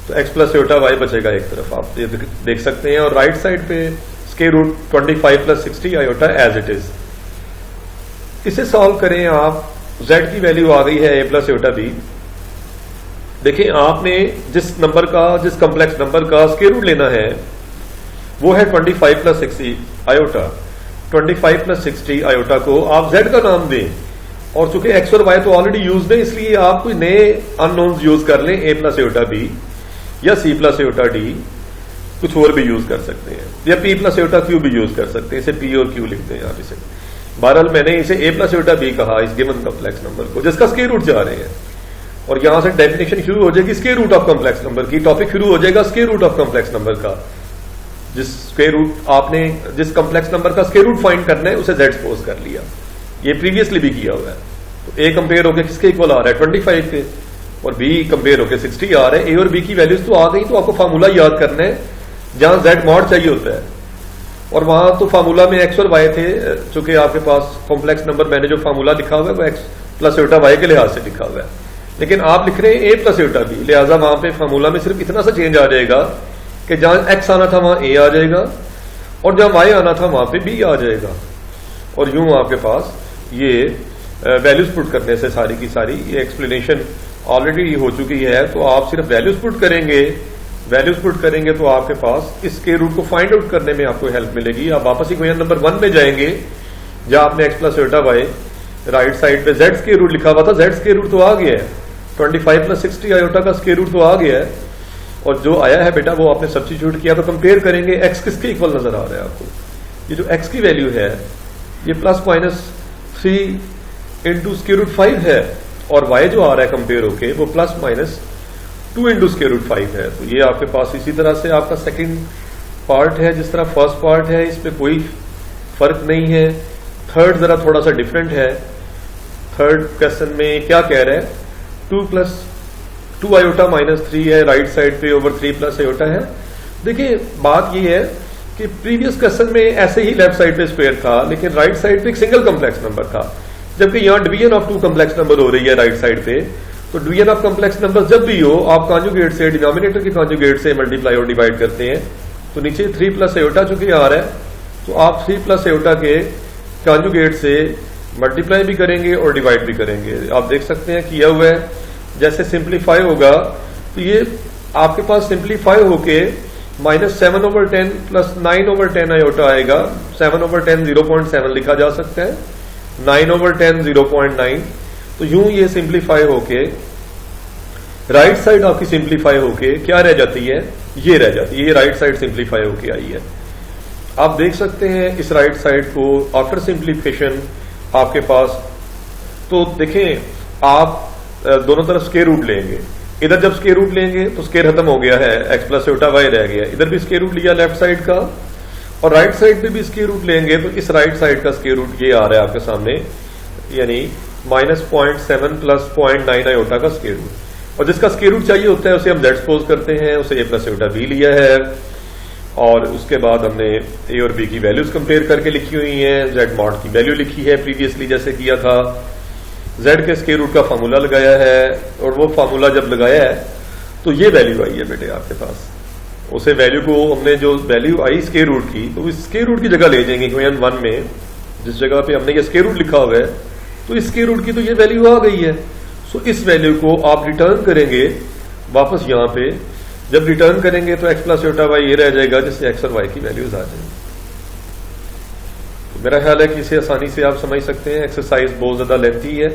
तो एक्स प्लस आयोटा वाई बचेगा एक तरफ, आप ये देख सकते हैं। और राइट साइड पे square root 25 plus 60 iota as it is. इसे सॉल्व करें आप, z की वैल्यू आ गई है a प्लस आयोटा b। देखिए आपने जिस कॉम्प्लेक्स नंबर का स्क्वायर रूट लेना है वो है 25 प्लस 60 आयोटा। 25 प्लस 60 आयोटा को आप z का नाम दें, और चूंकि x और y तो ऑलरेडी यूज है, इसलिए आप कोई नए अननोन्स यूज कर लें, a प्लस आयोटा b या c प्लस आयोटा d, कुछ और भी यूज कर सकते हैं, या p प्लस आयोटा q भी यूज कर सकते हैं, इसे p और q लिखते हैं आप इसे। बहरहाल मैंने इसे a प्लस आयोटा b कहा इस गिवन कॉम्प्लेक्स नंबर को जिसका स्क्वायर रूट जा रहे हैं, और यहां से डेफिनेशन शुरू हो जाएगी square root of complex number की। टॉपिक शुरू हो जाएगा square root of complex number का। जिस स्क्वायर रूट आपने जिस कॉम्प्लेक्स नंबर का स्क्वायर रूट फाइंड करना है उसे z सपोज कर लिया, ये प्रीवियसली भी किया हुआ है। तो a कंपेयर होकर किसके इक्वल आ रहा है 25 के, और b कंपेयर होकर 60 आ रहा है। a और b की वैल्यूज तो आ गई, तो आपको फार्मूला याद करना है जहां z मॉड चाहिए होता है, और वहां तो फार्मूला में एक्स और वाई थे, चूंकि आपके पास कॉम्प्लेक्स नंबर मैंने जो फार्मूला लिखा हुआ है वो एक्स प्लस आयोटा वाई के लिहाज से लिखा हुआ है, लेकिन आप लिख रहे हैं a प्लस आयोटा बी, लिहाजा वहां पे फार्मूला में सिर्फ इतना सा चेंज आ जाएगा कि जहां एक्स आना था वहां a आ जाएगा, और जहां वाई आना था वहां पे b आ जाएगा। और यूं आपके पास ये वैल्यूज पुट करने से सारी की सारी ये एक्सप्लेनेशन ऑलरेडी हो चुकी है, तो आप सिर्फ वैल्यूज पुट करेंगे तो आपके पास इस स्क्वायर रूट को फाइंड आउट करने में आपको हेल्प मिलेगी। आप वापस इक्वेशन नंबर 1 में जाएंगे जहां आपने x plus iota y right side पे z स्क्वायर रूट लिखा हुआ था, z स्क्वायर रूट तो आ गया है, 25 प्लस 60 आयोटा का स्क्वायर रूट तो आ गया है, और जो आया है बेटा वो आपने सब्स्टिट्यूट किया। तो कंपेयर करेंगे x किसके इक्वल नजर आ रहा है आपको, ये जो x की वैल्यू है ये plus minus 3 into square root 5 है, और y जो आ रहा है कंपेयर होके वो plus minus 2 into square root 5 है। तो ये आपके पास इसी तरह से आपका सेकंड पार्ट है, जिस तरह फर्स्ट पार्ट है इसमें कोई फर्क नहीं है। थर्ड जरा थोड़ा सा डिफरेंट है। थर्ड क्वेश्चन में क्या कह रहा है, 2 प्लस 2 आयोटा माइनस 3 है राइट साइड पे, ओवर 3 प्लस आयोटा है। देखिए बात ये है कि प्रीवियस क्वेश्चन में ऐसे ही लेफ्ट साइड पे स्क्वायर था, लेकिन राइट साइड पे एक सिंगल कॉम्प्लेक्स नंबर था, जबकि यहां डिवीजन ऑफ 2 कॉम्प्लेक्स नंबर हो रही है राइट साइड पे। तो डिवीजन ऑफ कॉम्प्लेक्स नंबर जब भी हो आप कॉन्जुगेट से, डिनोमिनेटर के कॉन्जुगेट से मल्टीप्लाई और डिवाइड करते हैं। तो नीचे 3 प्लस आयोटा चूंकि आ रहा है, तो आप 3 प्लस आयोटा के कॉन्जुगेट से मल्टीप्लाई भी करेंगे और डिवाइड भी करेंगे। आप देख सकते हैं किया हुआ है। जैसे सिंप्लीफाई होगा तो ये आपके पास सिंप्लीफाई होके -7/10 प्लस 9/10 आयोटा आएगा। 7/10 0.7 लिखा जा सकता है, 9/10 0.9। तो यूं ये सिंप्लीफाई होके राइट साइड आपकी सिंप्लीफाई होके क्या रह जाती है, ये रह जाती है, ये राइट साइड सिंप्लीफाई होके आई है। आप देख सकते हैं इस राइट साइड को आफ्टर सिंप्लीफिकेशन आपके पास, तो देखें आप दोनों तरफ स्क्वायर रूट लेंगे। इधर जब स्क्वायर रूट लेंगे तो स्क्वायर खत्म हो गया है, x प्लस छोटा y रह गया। इधर भी स्क्वायर रूट लिया लेफ्ट साइड का, और राइट साइड पे भी स्क्वायर रूट लेंगे तो इस राइट साइड का स्क्वायर रूट ये आ रहा है आपके सामने, यानी -0.7 प्लस 0.9 आयोटा का स्क्वायर रूट। और जिसका स्क्वायर रूट चाहिए होता है उसे हम z सपोज करते हैं, उसे a प्लस छोटा b लिया है, और उसके बाद हमने a और b की वैल्यूज कंपेयर करके लिखी हुई है, z मॉड की वैल्यू लिखी है प्रीवियसली जैसे किया था, z के स्क्वायर रूट का फार्मूला लगाया है, और वो फार्मूला जब लगाया है तो ये वैल्यू आई है बेटे आपके पास। उसे वैल्यू को हमने जो वैल्यू आई स्क्वायर रूट की, तो इस स्क्वायर रूट की जगह ले जाएंगे इक्वेशन 1 में, जिस जगह पे हमने ये स्क्वायर रूट लिखा हुआ है, तो इस स्क्वायर रूट की तो ये वैल्यू आ गई है। सो इस वैल्यू को आप रिटर्न करेंगे वापस यहाँ पे, जब रिटर्न करेंगे तो x प्लस छोटा y ये रह जाएगा, जिससे x और y की वैल्यूज आ जाएंगी। मेरा ख्याल है कि इसे आसानी से आप समझ सकते हैं। एक्सरसाइज बहुत ज्यादा लेंथी है,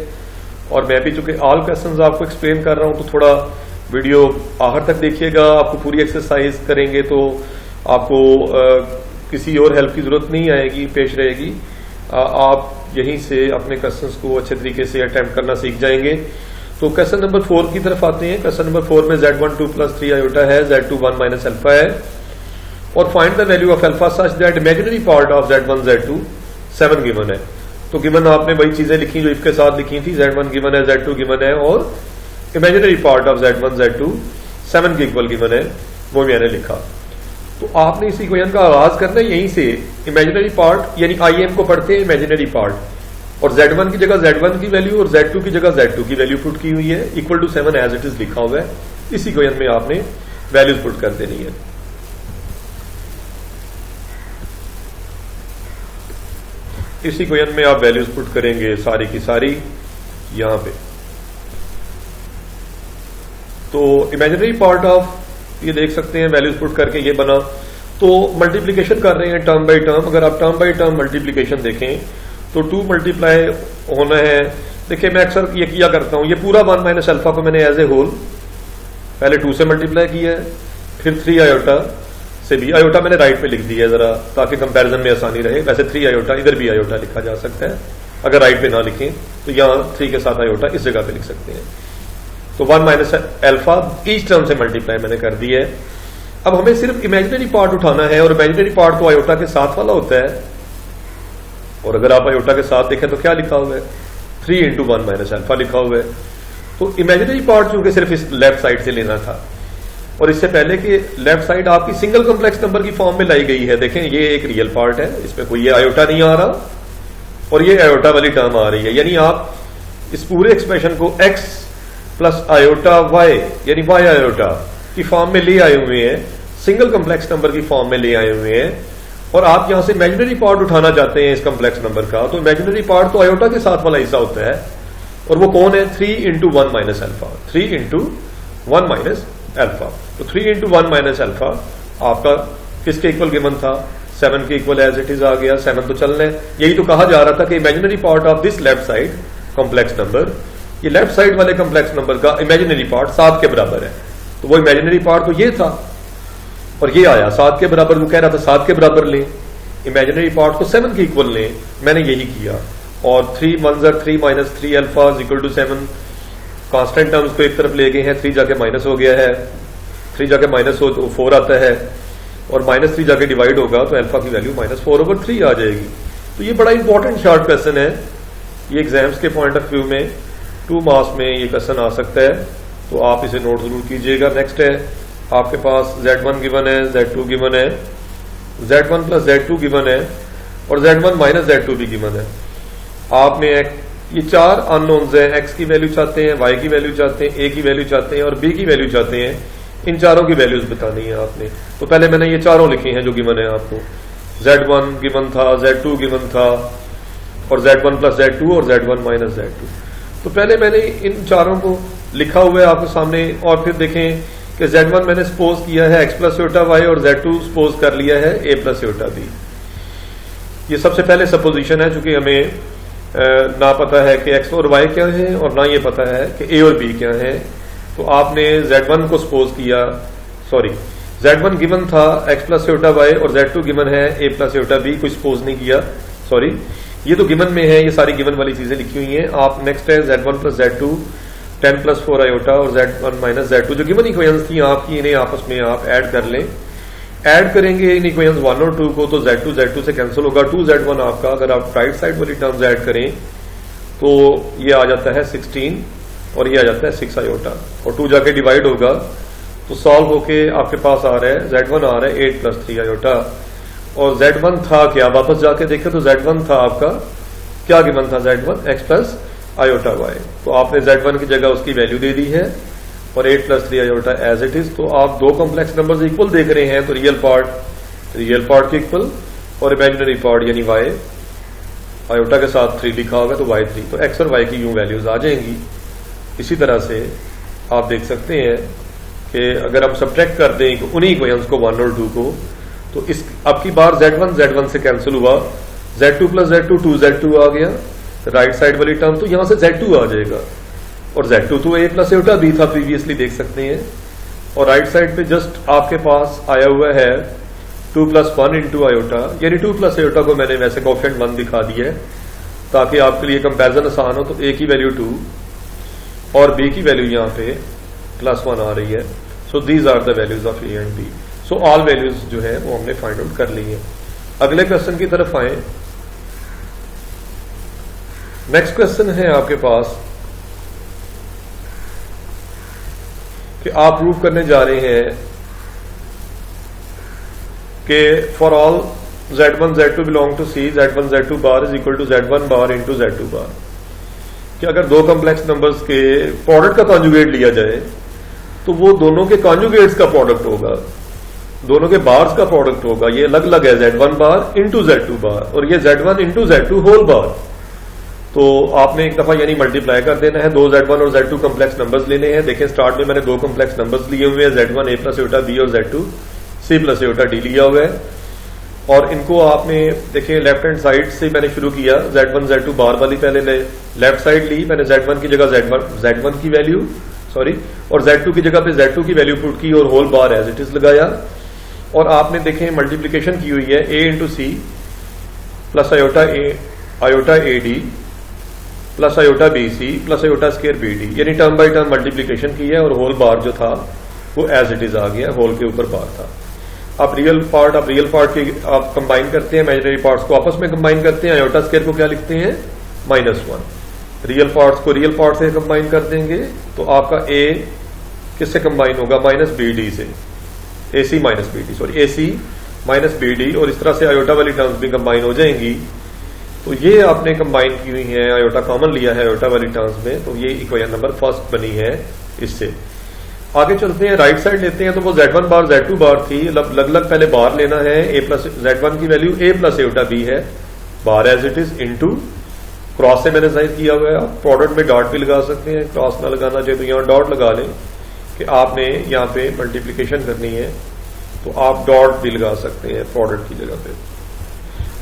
और मैं भी चूंकि ऑल क्वेश्चंस आपको एक्सप्लेन कर रहा हूं, तो थोड़ा वीडियो आखिर तक देखिएगा। आपको पूरी एक्सरसाइज करेंगे तो आपको किसी और हेल्प की जरूरत नहीं आएगी, पेश रहेगी। आप यहीं से अपने क्वेश्चंस को अच्छे तरीके से अटेम्प्ट करना सीख जाएंगे। तो क्वेश्चन नंबर 4 की तरफ आते हैं। क्वेश्चन नंबर 4 में z12 प्लस 3 आयोटा है, z21 माइनस अल्फा है, और find the value of alpha such that imaginary part of z1 z2 7 given है। तो गिवन आपने वही चीजें लिखी जो इसके साथ लिखी थी, z1 गिवन है, z2 गिवन है, और imaginary part of z1 z2 7 के इक्वल गिवन है, वो मैंने लिखा। तो आपने इस इक्वेशन का आगाज करना है यहीं से, इमेजिनरी पार्ट यानी IM को पढ़ते हैं इमेजिनरी पार्ट, और z1 की जगह z1 की वैल्यू और z2 की जगह z2 की वैल्यू पुट की हुई है, equal to 7 as it is लिखा हुआ है। इस इक्वेशन में आपने वैल्यूज पुट कर देनी है। इस इक्वेशन में आप वैल्यूज पुट करेंगे सारी की सारी यहां पे। तो इमेजिनरी पार्ट ऑफ, ये देख सकते हैं वैल्यूज पुट करके ये बना। तो मल्टीप्लीकेशन कर रहे हैं टर्म बाई टर्म। अगर आप टर्म बाई टर्म मल्टीप्लीकेशन देखें तो 2 मल्टीप्लाई होना है। देखिए मैं अक्सर ये किया करता हूं, ये पूरा 1 माइनस अल्फा को मैंने एज ए होल पहले 2 से मल्टीप्लाई किया है, फिर 3 आयोटा से भी, आयोटा मैंने राइट पे लिख दिया है जरा ताकि कंपैरिजन में आसानी रहे। वैसे 3 आयोटा इधर भी आयोटा लिखा जा सकता है, अगर राइट पे ना लिखें तो यहां 3 के साथ आयोटा इस जगह पे लिख सकते हैं। तो 1 माइनस अल्फा ईच टर्म से मल्टीप्लाई मैंने कर दी है। अब हमें सिर्फ इमेजिनरी पार्ट उठाना है, और इमेजिनरी पार्ट तो आयोटा के साथ वाला होता है, और अगर आप आयोटा के साथ देखें तो क्या लिखा हुआ है, 3 इंटू 1 माइनस अल्फा लिखा हुआ है। तो इमेजिनरी पार्ट चूंकि सिर्फ इस लेफ्ट साइड से लेना था, और इससे पहले कि लेफ्ट साइड आपकी सिंगल कॉम्प्लेक्स नंबर की फॉर्म में लाई गई है। देखें ये एक रियल पार्ट है, इसमें कोई ये आयोटा नहीं आ रहा, और ये आयोटा वाली टर्म आ रही है, यानी आप इस पूरे एक्सप्रेशन को x प्लस आयोटा y यानी y आयोटा की फॉर्म में ले आए हुए हैं, सिंगल कॉम्प्लेक्स नंबर की फॉर्म में ले आए हुए हैं। और आप यहां से इमेजिनरी पार्ट उठाना चाहते हैं इस कॉम्प्लेक्स नंबर का, तो इमेजिनरी पार्ट तो आयोटा के साथ वाला हिस्सा होता है, और वो कौन है, 3 into 1 minus alpha, 3 into 1 minus alpha. तो 3 इंटू 1 माइनस अल्फा आपका किसके इक्वल गिवन था, 7 के इक्वल एज इट इज आ गया। 7 तो चलना है, यही तो कहा जा रहा था कि imaginary part of this left side complex number, ये लेफ्ट साइड वाले कॉम्प्लेक्स नंबर का इमेजिनरी पार्ट 7 के बराबर है। तो वो इमेजिनरी पार्ट तो ये था, और ये आया 7 के बराबर, वो कह रहा था 7 के बराबर लें, इमेजिनरी पार्ट को 7 के इक्वल लें, मैंने यही किया। और 3 मंजर 3 minus 3 alpha equal to 7, constant terms को एक तरफ ले गए हैं, 3 जाके माइनस हो गया है, 3 जाके माइनस हो तो 4 आता है, और -3 जाके डिवाइड होगा तो अल्फा की वैल्यू -4/3 आ जाएगी। तो ये बड़ा इंपॉर्टेंट शॉर्ट क्वेश्चन है, ये एग्जाम्स के पॉइंट ऑफ व्यू में 2 मार्क्स में ये क्वेश्चन आ सकता है, तो आप इसे नोट जरूर कीजिएगा। नेक्स्ट है आपके पास z1 गिवन है, z2 गिवन है, z1 प्लस z2 गिवन है, और z1 माइनस z2 भी गिवन है। आपने ये 4 अननोन्स हैं, x की वैल्यू चाहते हैं, y की वैल्यू चाहते हैं, a की वैल्यू चाहते हैं, और b की वैल्यू चाहते हैं। इन चारों की वैल्यूज बतानी है आपने। तो पहले मैंने ये चारों लिखी हैं जो गिवन है आपको, z1 गिवन था, z2 गिवन था, और z1 प्लस z2 और z1 माइनस z2। तो पहले मैंने इन चारों को लिखा हुआ है आपके सामने, और फिर देखें कि Z1 मैंने सपोज किया है x प्लस योटा y और Z2 सपोज कर लिया है a प्लस योटा b। ये सबसे पहले सपोजिशन है, चूंकि हमें ना पता है कि x और y क्या है और ना ये पता है कि a और b क्या है। तो आपने Z1 को सपोज किया, सॉरी Z1 गिवन था x प्लस योटा y और Z2 गिवन है a प्लस योटा b, कोई सपोज नहीं किया, सॉरी ये तो गिवन में है, ये सारी गिवन वाली चीजें लिखी हुई हैं। आप नेक्स्ट है Z1 plus Z2 10 plus 4 iota और Z1 माइनस Z2 जो गिवन इक्वेशंस थी आपकी, इन्हें आपस में आप ऐड कर लें। ऐड करेंगे इन इक्वेशंस 1 और 2 को तो Z2 से कैंसिल होगा, 2Z1 आपका, अगर आप राइट साइड वाली टर्म्स ऐड करें तो ये आ जाता है 16 और ये आ जाता है 6 आयोटा और 2 जाके डिवाइड होगा तो सॉल्व होके आपके पास आ रहा है Z1 आ रहा है 8 प्लस 3 आयोटा। और Z1 था क्या, वापस जाके देखें तो Z1 था आपका क्या गिवन था, Z1 x plus iota y। तो आपने Z1 की जगह उसकी वैल्यू दे दी है और 8 plus 3 iota as it is. तो आप दो कॉम्प्लेक्स नंबर्स इक्वल देख रहे हैं, तो रियल पार्ट के इक्वल और इमेजिनरी पार्ट यानी y आयोटा के साथ 3 लिखा होगा तो y3, तो x और y की यूं वैल्यूज आ जाएंगी। इसी तरह से आप देख सकते हैं कि अगर हम सब्ट्रैक्ट कर दें उन्हीं इक्वेशंस को 1 और 2 को, तो इस अब की बार Z1 से कैंसिल हुआ, Z2 प्लस Z2 2Z2 आ गया राइट साइड वाली टर्म, तो यहां से Z2 आ जाएगा और Z2 तो a प्लस योटा b था प्रीवियसली, देख सकते हैं। और राइट साइड पे जस्ट आपके पास आया हुआ है 2 प्लस 1 इंटू आयोटा, यानी 2 प्लस आयोटा को मैंने वैसे कोएफिशिएंट 1 दिखा दिया है ताकि आपके लिए कंपैरिजन आसान हो। तो a की वैल्यू 2 और b की वैल्यू यहां पे प्लस 1 आ रही है। So these are the values of a and b। So all values जो है वो हमने फाइंड आउट कर ली है। अगले क्वेश्चन की तरफ आए। नेक्स्ट क्वेश्चन है आपके पास कि आप प्रूव करने जा रहे हैं कि for all Z1 Z2 belong to C, Z1 Z2 bar is equal to Z1 bar into Z2 bar, कि अगर दो कॉम्प्लेक्स नंबर्स के प्रोडक्ट का कॉन्जुगेट लिया जाए तो वो दोनों के कॉन्जुगेट्स का प्रोडक्ट होगा, दोनों के बार्स का प्रोडक्ट होगा। ये अलग अलग है Z1 बार इंटू Z2 बार और ये Z1 into Z2 whole bar. तो आपने एक दफा यानी मल्टीप्लाई कर देना है, दो Z1 और Z2 कॉम्प्लेक्स नंबर्स लेने हैं। देखें स्टार्ट में मैंने दो कॉम्प्लेक्स नंबर्स लिए हुए हैं, Z1 a plus iota b और Z2 c plus iota d लिया हुआ है। और इनको आपने देखें लेफ्ट हैंड साइड से मैंने शुरू किया, Z1 Z2 बार वाली पहले लेफ्ट साइड ली मैंने, Z1 की जगह Z1 की वैल्यू सॉरी और Z2 की जगह पे Z2 की वैल्यू पुट की और whole bar as it is लगाया। और आपने देखें मल्टीप्लीकेशन की हुई है a into c plus iota a d plus iota b c plus iota square b d, यानी टर्म बाई टर्म मल्टीप्लीकेशन की है और होल बार जो था वो एज इट इज आ गया, होल के ऊपर बार था। आप रियल पार्ट की आप कंबाइन करते हैं, इमेजिनरी पार्ट्स को आपस में कंबाइन करते हैं। आयोटा स्केयर को क्या लिखते हैं -1। रियल पार्ट्स को रियल पार्ट से कंबाइन कर देंगे तो आपका a किससे कंबाइन होगा, माइनस बी डी से, AC minus b d sorry AC minus b d, और इस तरह से आयोटा वाली टर्म्स भी कंबाइन हो जाएंगी। तो ये आपने कंबाइन की हुई है, आयोटा कॉमन लिया है आयोटा वाली टर्म्स में, तो ये इक्वेशन नंबर फर्स्ट बनी है। इससे आगे चलते हैं, राइट साइड लेते हैं तो वो Z1 बार Z2 बार थी, अलग अलग पहले बार लेना है। a प्लस Z1 की value a plus iota b है, bar as it is into cross से मैंने साइज किया हुआ है। आप प्रोडक्ट में डॉट भी लगा सकते हैं, क्रॉस ना लगाना चाहिए तो यहाँ डॉट लगा लें कि आपने यहाँ पे मल्टीप्लीकेशन करनी है तो आप डॉट भी लगा सकते हैं प्रोडक्ट की जगह पे।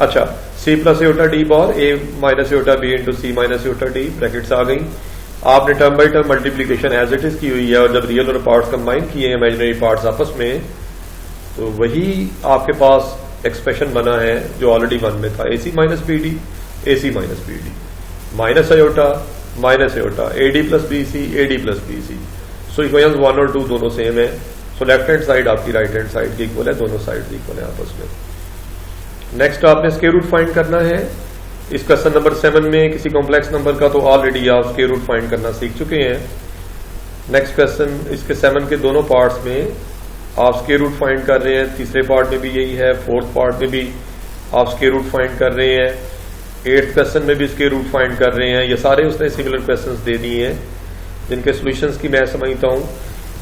अच्छा, c plus iota d bar a minus iota b into c minus iota d, brackets आ गई। आपने term by term multiplication as it is की हुई है और जब रियल और पार्ट्स कंबाइन किए हैं इमेजिनरी पार्ट्स आपस में, तो वही आपके पास एक्सप्रेशन बना है जो ऑलरेडी 1 में था, AC minus b d AC minus b d minus iota AD plus BC AD plus BC। So equations 1 और 2 दोनों सेम है। सो लेफ्ट हैंड साइड आपकी राइट हैंड साइड की इक्वल है, दोनों साइड इक्वल है आपस में। नेक्स्ट आपने स्क्वायर रूट फाइंड करना है। इस क्वेश्चन नंबर 7 में किसी कॉम्प्लेक्स नंबर का तो ऑलरेडी आप स्क्वायर रूट फाइंड करना सीख चुके हैं। नेक्स्ट क्वेश्चन इसके 7 के दोनों पार्ट्स में आप स्क्वायर रूट फाइंड कर रहे हैं, तीसरे पार्ट में भी यही है, फोर्थ पार्ट में भी आप स्क्वायर रूट फाइंड कर रहे हैं, 8th क्वेश्चन में भी स्क्वायर रूट फाइंड कर रहे हैं। ये सारे उसने सिमिलर क्वेश्चंस दे दिए हैं जिनके सॉल्यूशंस की मैं समझता हूं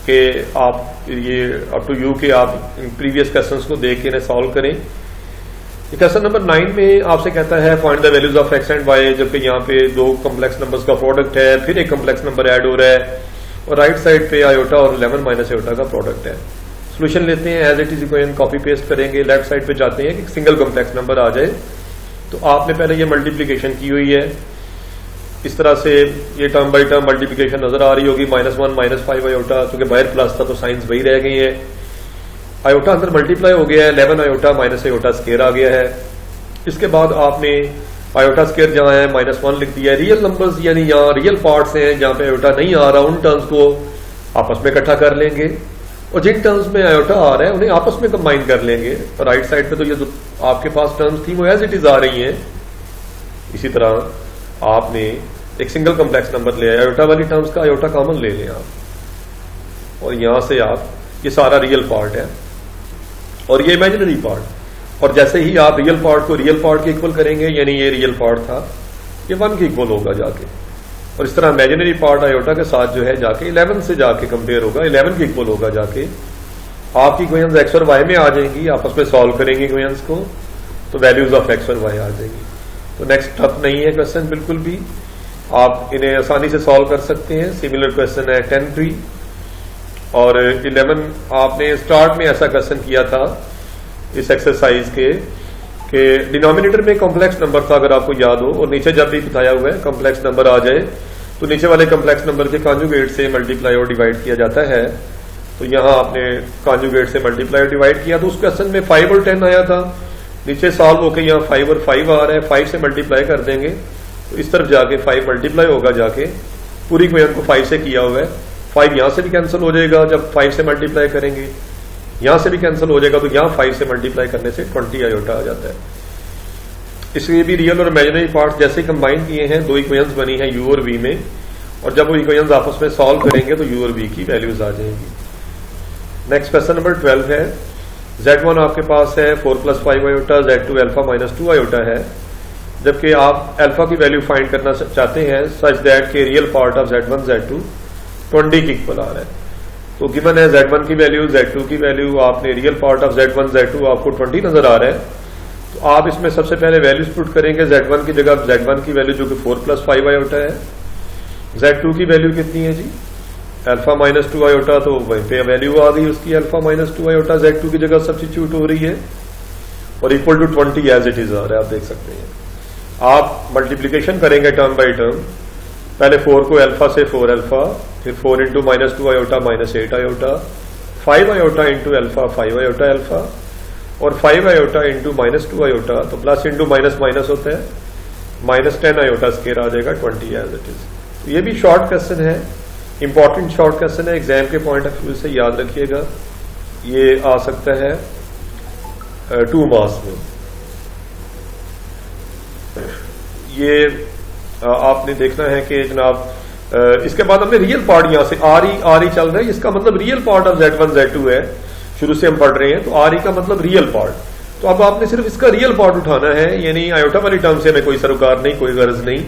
कि आप ये अप टू यू के आप प्रीवियस क्वेश्चंस को देख के इन्हें सॉल्व करें। क्वेश्चन नंबर 9 में आपसे कहता है find the values of x and y, जबकि यहाँ पे दो कॉम्प्लेक्स नंबर्स का प्रोडक्ट है, फिर एक कॉम्प्लेक्स नंबर ऐड हो रहा है और राइट साइड पे आयोटा और 11 माइनस आयोटा का प्रोडक्ट है। सोल्यूशन लेते हैं, as it is equation copy paste करेंगे, लेफ्ट साइड पे जाते हैं कि सिंगल कॉम्प्लेक्स नंबर आ जाए। तो आपने पहले ये मल्टीप्लीकेशन की हुई है, इस तरह से ये टर्म बाई टर्म मल्टीप्लीकेशन नजर आ रही होगी, -1 -5 आयोटा, क्योंकि बाहर प्लस था तो साइंस वही रह गई है। आयोटा अंदर मल्टीप्लाई हो गया है, 11 आयोटा माइनस आयोटा स्केयर आ गया है। इसके बाद आपने आयोटा स्केयर जहां है -1 लिख दिया है। रियल नंबर्स यानी यहाँ रियल पार्ट्स हैं जहां पे आयोटा नहीं आ रहा, उन टर्म्स को आपस में इकट्ठा कर लेंगे, और जिन टर्म्स में आयोटा आ रहा है उन्हें आपस में कंबाइन कर लेंगे। तो राइट साइड पे तो ये जो आपके पास टर्म्स थी वो एज इट इज आ रही हैं। इसी तरह आपने एक सिंगल कॉम्प्लेक्स नंबर ले आया, आयोटा वाली टर्म्स का आयोटा कॉमन ले लें आप, और यहां से आप ये सारा रियल पार्ट है और ये इमेजिनरी पार्ट, और जैसे ही आप रियल पार्ट को रियल पार्ट के इक्वल करेंगे, यानी ये रियल पार्ट था ये 1 के इक्वल होगा जाके, और इस तरह इमेजिनरी पार्ट आयोटा के साथ जो है जाके 11 से जाके कंपेयर होगा, 11 के इक्वल होगा जाके। आपकी इक्वेशंस एक्स और वाई में आ जाएंगी, आपस में सॉल्व करेंगे इक्वेशंस को, तो वैल्यूज ऑफ एक्स और वाई आ जाएंगी। तो नेक्स्ट टफ नहीं है क्वेश्चन बिल्कुल भी, आप इन्हें आसानी से सॉल्व कर सकते हैं। सिमिलर क्वेश्चन है 10-3 और 11। आपने स्टार्ट में ऐसा क्वेश्चन किया था इस एक्सरसाइज के कि डिनोमिनेटर में कॉम्प्लेक्स नंबर था, अगर आपको याद हो, और नीचे जब भी बताया हुआ है कॉम्प्लेक्स नंबर आ जाए तो नीचे वाले कॉम्प्लेक्स नंबर के कॉन्जुगेट से मल्टीप्लाई और डिवाइड किया जाता है। तो यहां आपने कॉन्जुगेट से मल्टीप्लाई और डिवाइड किया, तो उस क्वेश्चन में 5 और 10 आया था, नीचे सॉल्व होकर यहाँ 5 और 5 आ रहा है, 5 से मल्टीप्लाई कर देंगे तो इस तरफ जाके 5 मल्टीप्लाई होगा जाके, पूरी इक्वेशन को 5 से किया हुआ है। 5 यहां से भी कैंसिल हो जाएगा जब 5 से मल्टीप्लाई करेंगे, यहां से भी कैंसिल हो जाएगा, तो यहां 5 से मल्टीप्लाई करने से 20 आयोटा आ जाता है। इसलिए भी रियल और इमेजिनरी पार्ट जैसे कंबाइन किए हैं, 2 इक्वेशंस बनी है u और v में, और जब वो इक्वेशंस आपस में सॉल्व करेंगे तो u और v की वैल्यूज आ जाएंगी। नेक्स्ट क्वेश्चन नंबर 12 है, z1 आपके पास है 4 + 5 आयोटा, z2 अल्फा -2 आयोटा है, जबकि आप अल्फा की वैल्यू फाइंड करना चाहते हैं सच दैट के real part of z1 z2 20 के इक्वल आ रहा है। तो गिवन है z1 की वैल्यू, z2 की वैल्यू, आपने real part of z1 z2 आपको 20 नजर आ रहा है, तो आप इसमें सबसे पहले वैल्यूज पुट करेंगे। z1 की जगह z1 की वैल्यू जो कि 4 + 5 आयोटा है, z2 की वैल्यू कितनी है जी, अल्फा -2 आयोटा, तो वहीं पे वैल्यू आ गई उसकी अल्फा -2 आयोटा, z2 की जगह सब्स्टिट्यूट हो रही है, और equal to 20 as it is आ रहा है, आप देख सकते हैं। आप मल्टीप्लीकेशन करेंगे टर्म बाई टर्म, पहले 4 को अल्फा से 4 अल्फा, फिर 4 × -2 iota -8 iota, 5 iota into alpha 5 iota alpha, और 5 आयोटा इंटू -2 आयोटा, तो प्लस इंटू माइनस माइनस होता है, -10 आयोटा स्केयर आ जाएगा 20 एज इट इज। तो ये भी शॉर्ट क्वेश्चन है, इंपॉर्टेंट शॉर्ट क्वेश्चन है, एग्जाम के पॉइंट ऑफ व्यू से याद रखिएगा। ये आ सकता है 2 मार्क्स में। ये आपने देखना है कि जनाब इसके बाद हमने रियल पार्ट यहां से आर ई चल रहा है, इसका मतलब real part of z1 z2 है, शुरू से हम पढ़ रहे हैं, तो आर ई का मतलब रियल पार्ट। तो अब आपने सिर्फ इसका रियल पार्ट उठाना है, यानी आयोटा वाली टर्म से हमें कोई सरोकार नहीं, कोई गर्ज नहीं।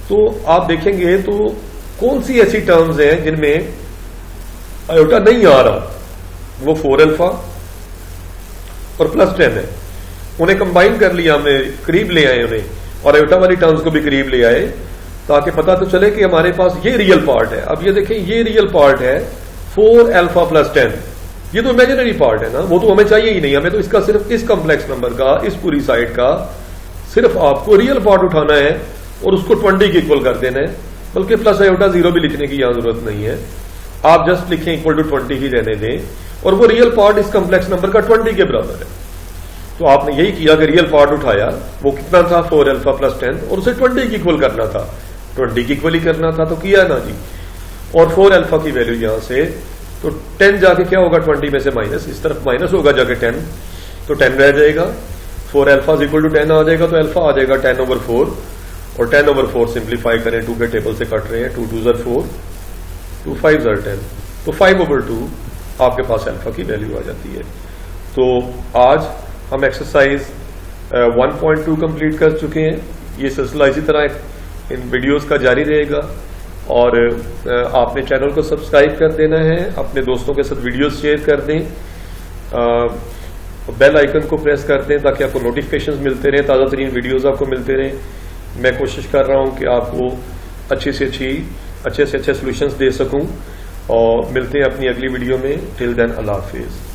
तो आप देखेंगे तो कौन सी ऐसी टर्म्स हैं जिनमें आयोटा नहीं आ रहा, वो 4 अल्फा और +10 है, उन्हें कंबाइन कर लिया हमने, करीब ले आए उन्हें, और आयोटा वाली टर्म्स को भी करीब ले आए, ताकि पता तो चले कि हमारे पास ये रियल पार्ट है। अब ये देखें, ये रियल पार्ट है 4 अल्फा + 10, ये तो इमेजिनरी पार्ट है ना, वो तो हमें चाहिए ही नहीं, हमें तो इसका सिर्फ इस कॉम्प्लेक्स नंबर का, इस पूरी साइड का सिर्फ आपको रियल पार्ट उठाना है और उसको 20 के इक्वल कर देना है, बल्कि प्लस आयोटा 0 भी लिखने की यहां जरूरत नहीं है, आप जस्ट लिखें इक्वल टू 20 ही रहने दें, और वो रियल पार्ट इस कॉम्प्लेक्स नंबर का 20 के बराबर है। तो आपने यही किया कि रियल पार्ट उठाया, वो कितना था 4 अल्फा + 10, और उसे 20 की इक्वल करना था, 20 की इक्वल ही करना था, तो किया ना जी। और 4 अल्फा की वैल्यू यहां से, तो 10 जाके क्या होगा 20 में से माइनस, इस तरफ माइनस होगा जाके 10, तो 10 रह जाएगा, 4 अल्फा इक्वल टू 10 आ जाएगा, तो अल्फा आ जाएगा 10/4, और 10/4 सिंप्लीफाई करें, 2 के टेबल से कट रहे हैं, 2 2 4, 2 5 10, तो 5/2 आपके पास अल्फा की वैल्यू आ जाती है। तो आज हम एक्सरसाइज 1.2 कंप्लीट कर चुके हैं। ये सिलसिला इसी तरह इन वीडियोस का जारी रहेगा, और आपने चैनल को सब्सक्राइब कर देना है, अपने दोस्तों के साथ वीडियोस शेयर कर दें, बेल आइकन को प्रेस कर दें ताकि आपको नोटिफिकेशंस मिलते रहें, ताज़ा तरीन वीडियोस आपको मिलते रहें। मैं कोशिश कर रहा हूं कि आपको अच्छी से अच्छी अच्छे से अच्छे सोल्यूशंस दे सकूं। और मिलते हैं अपनी अगली वीडियो में। टिल देन अल्लाह हाफिज।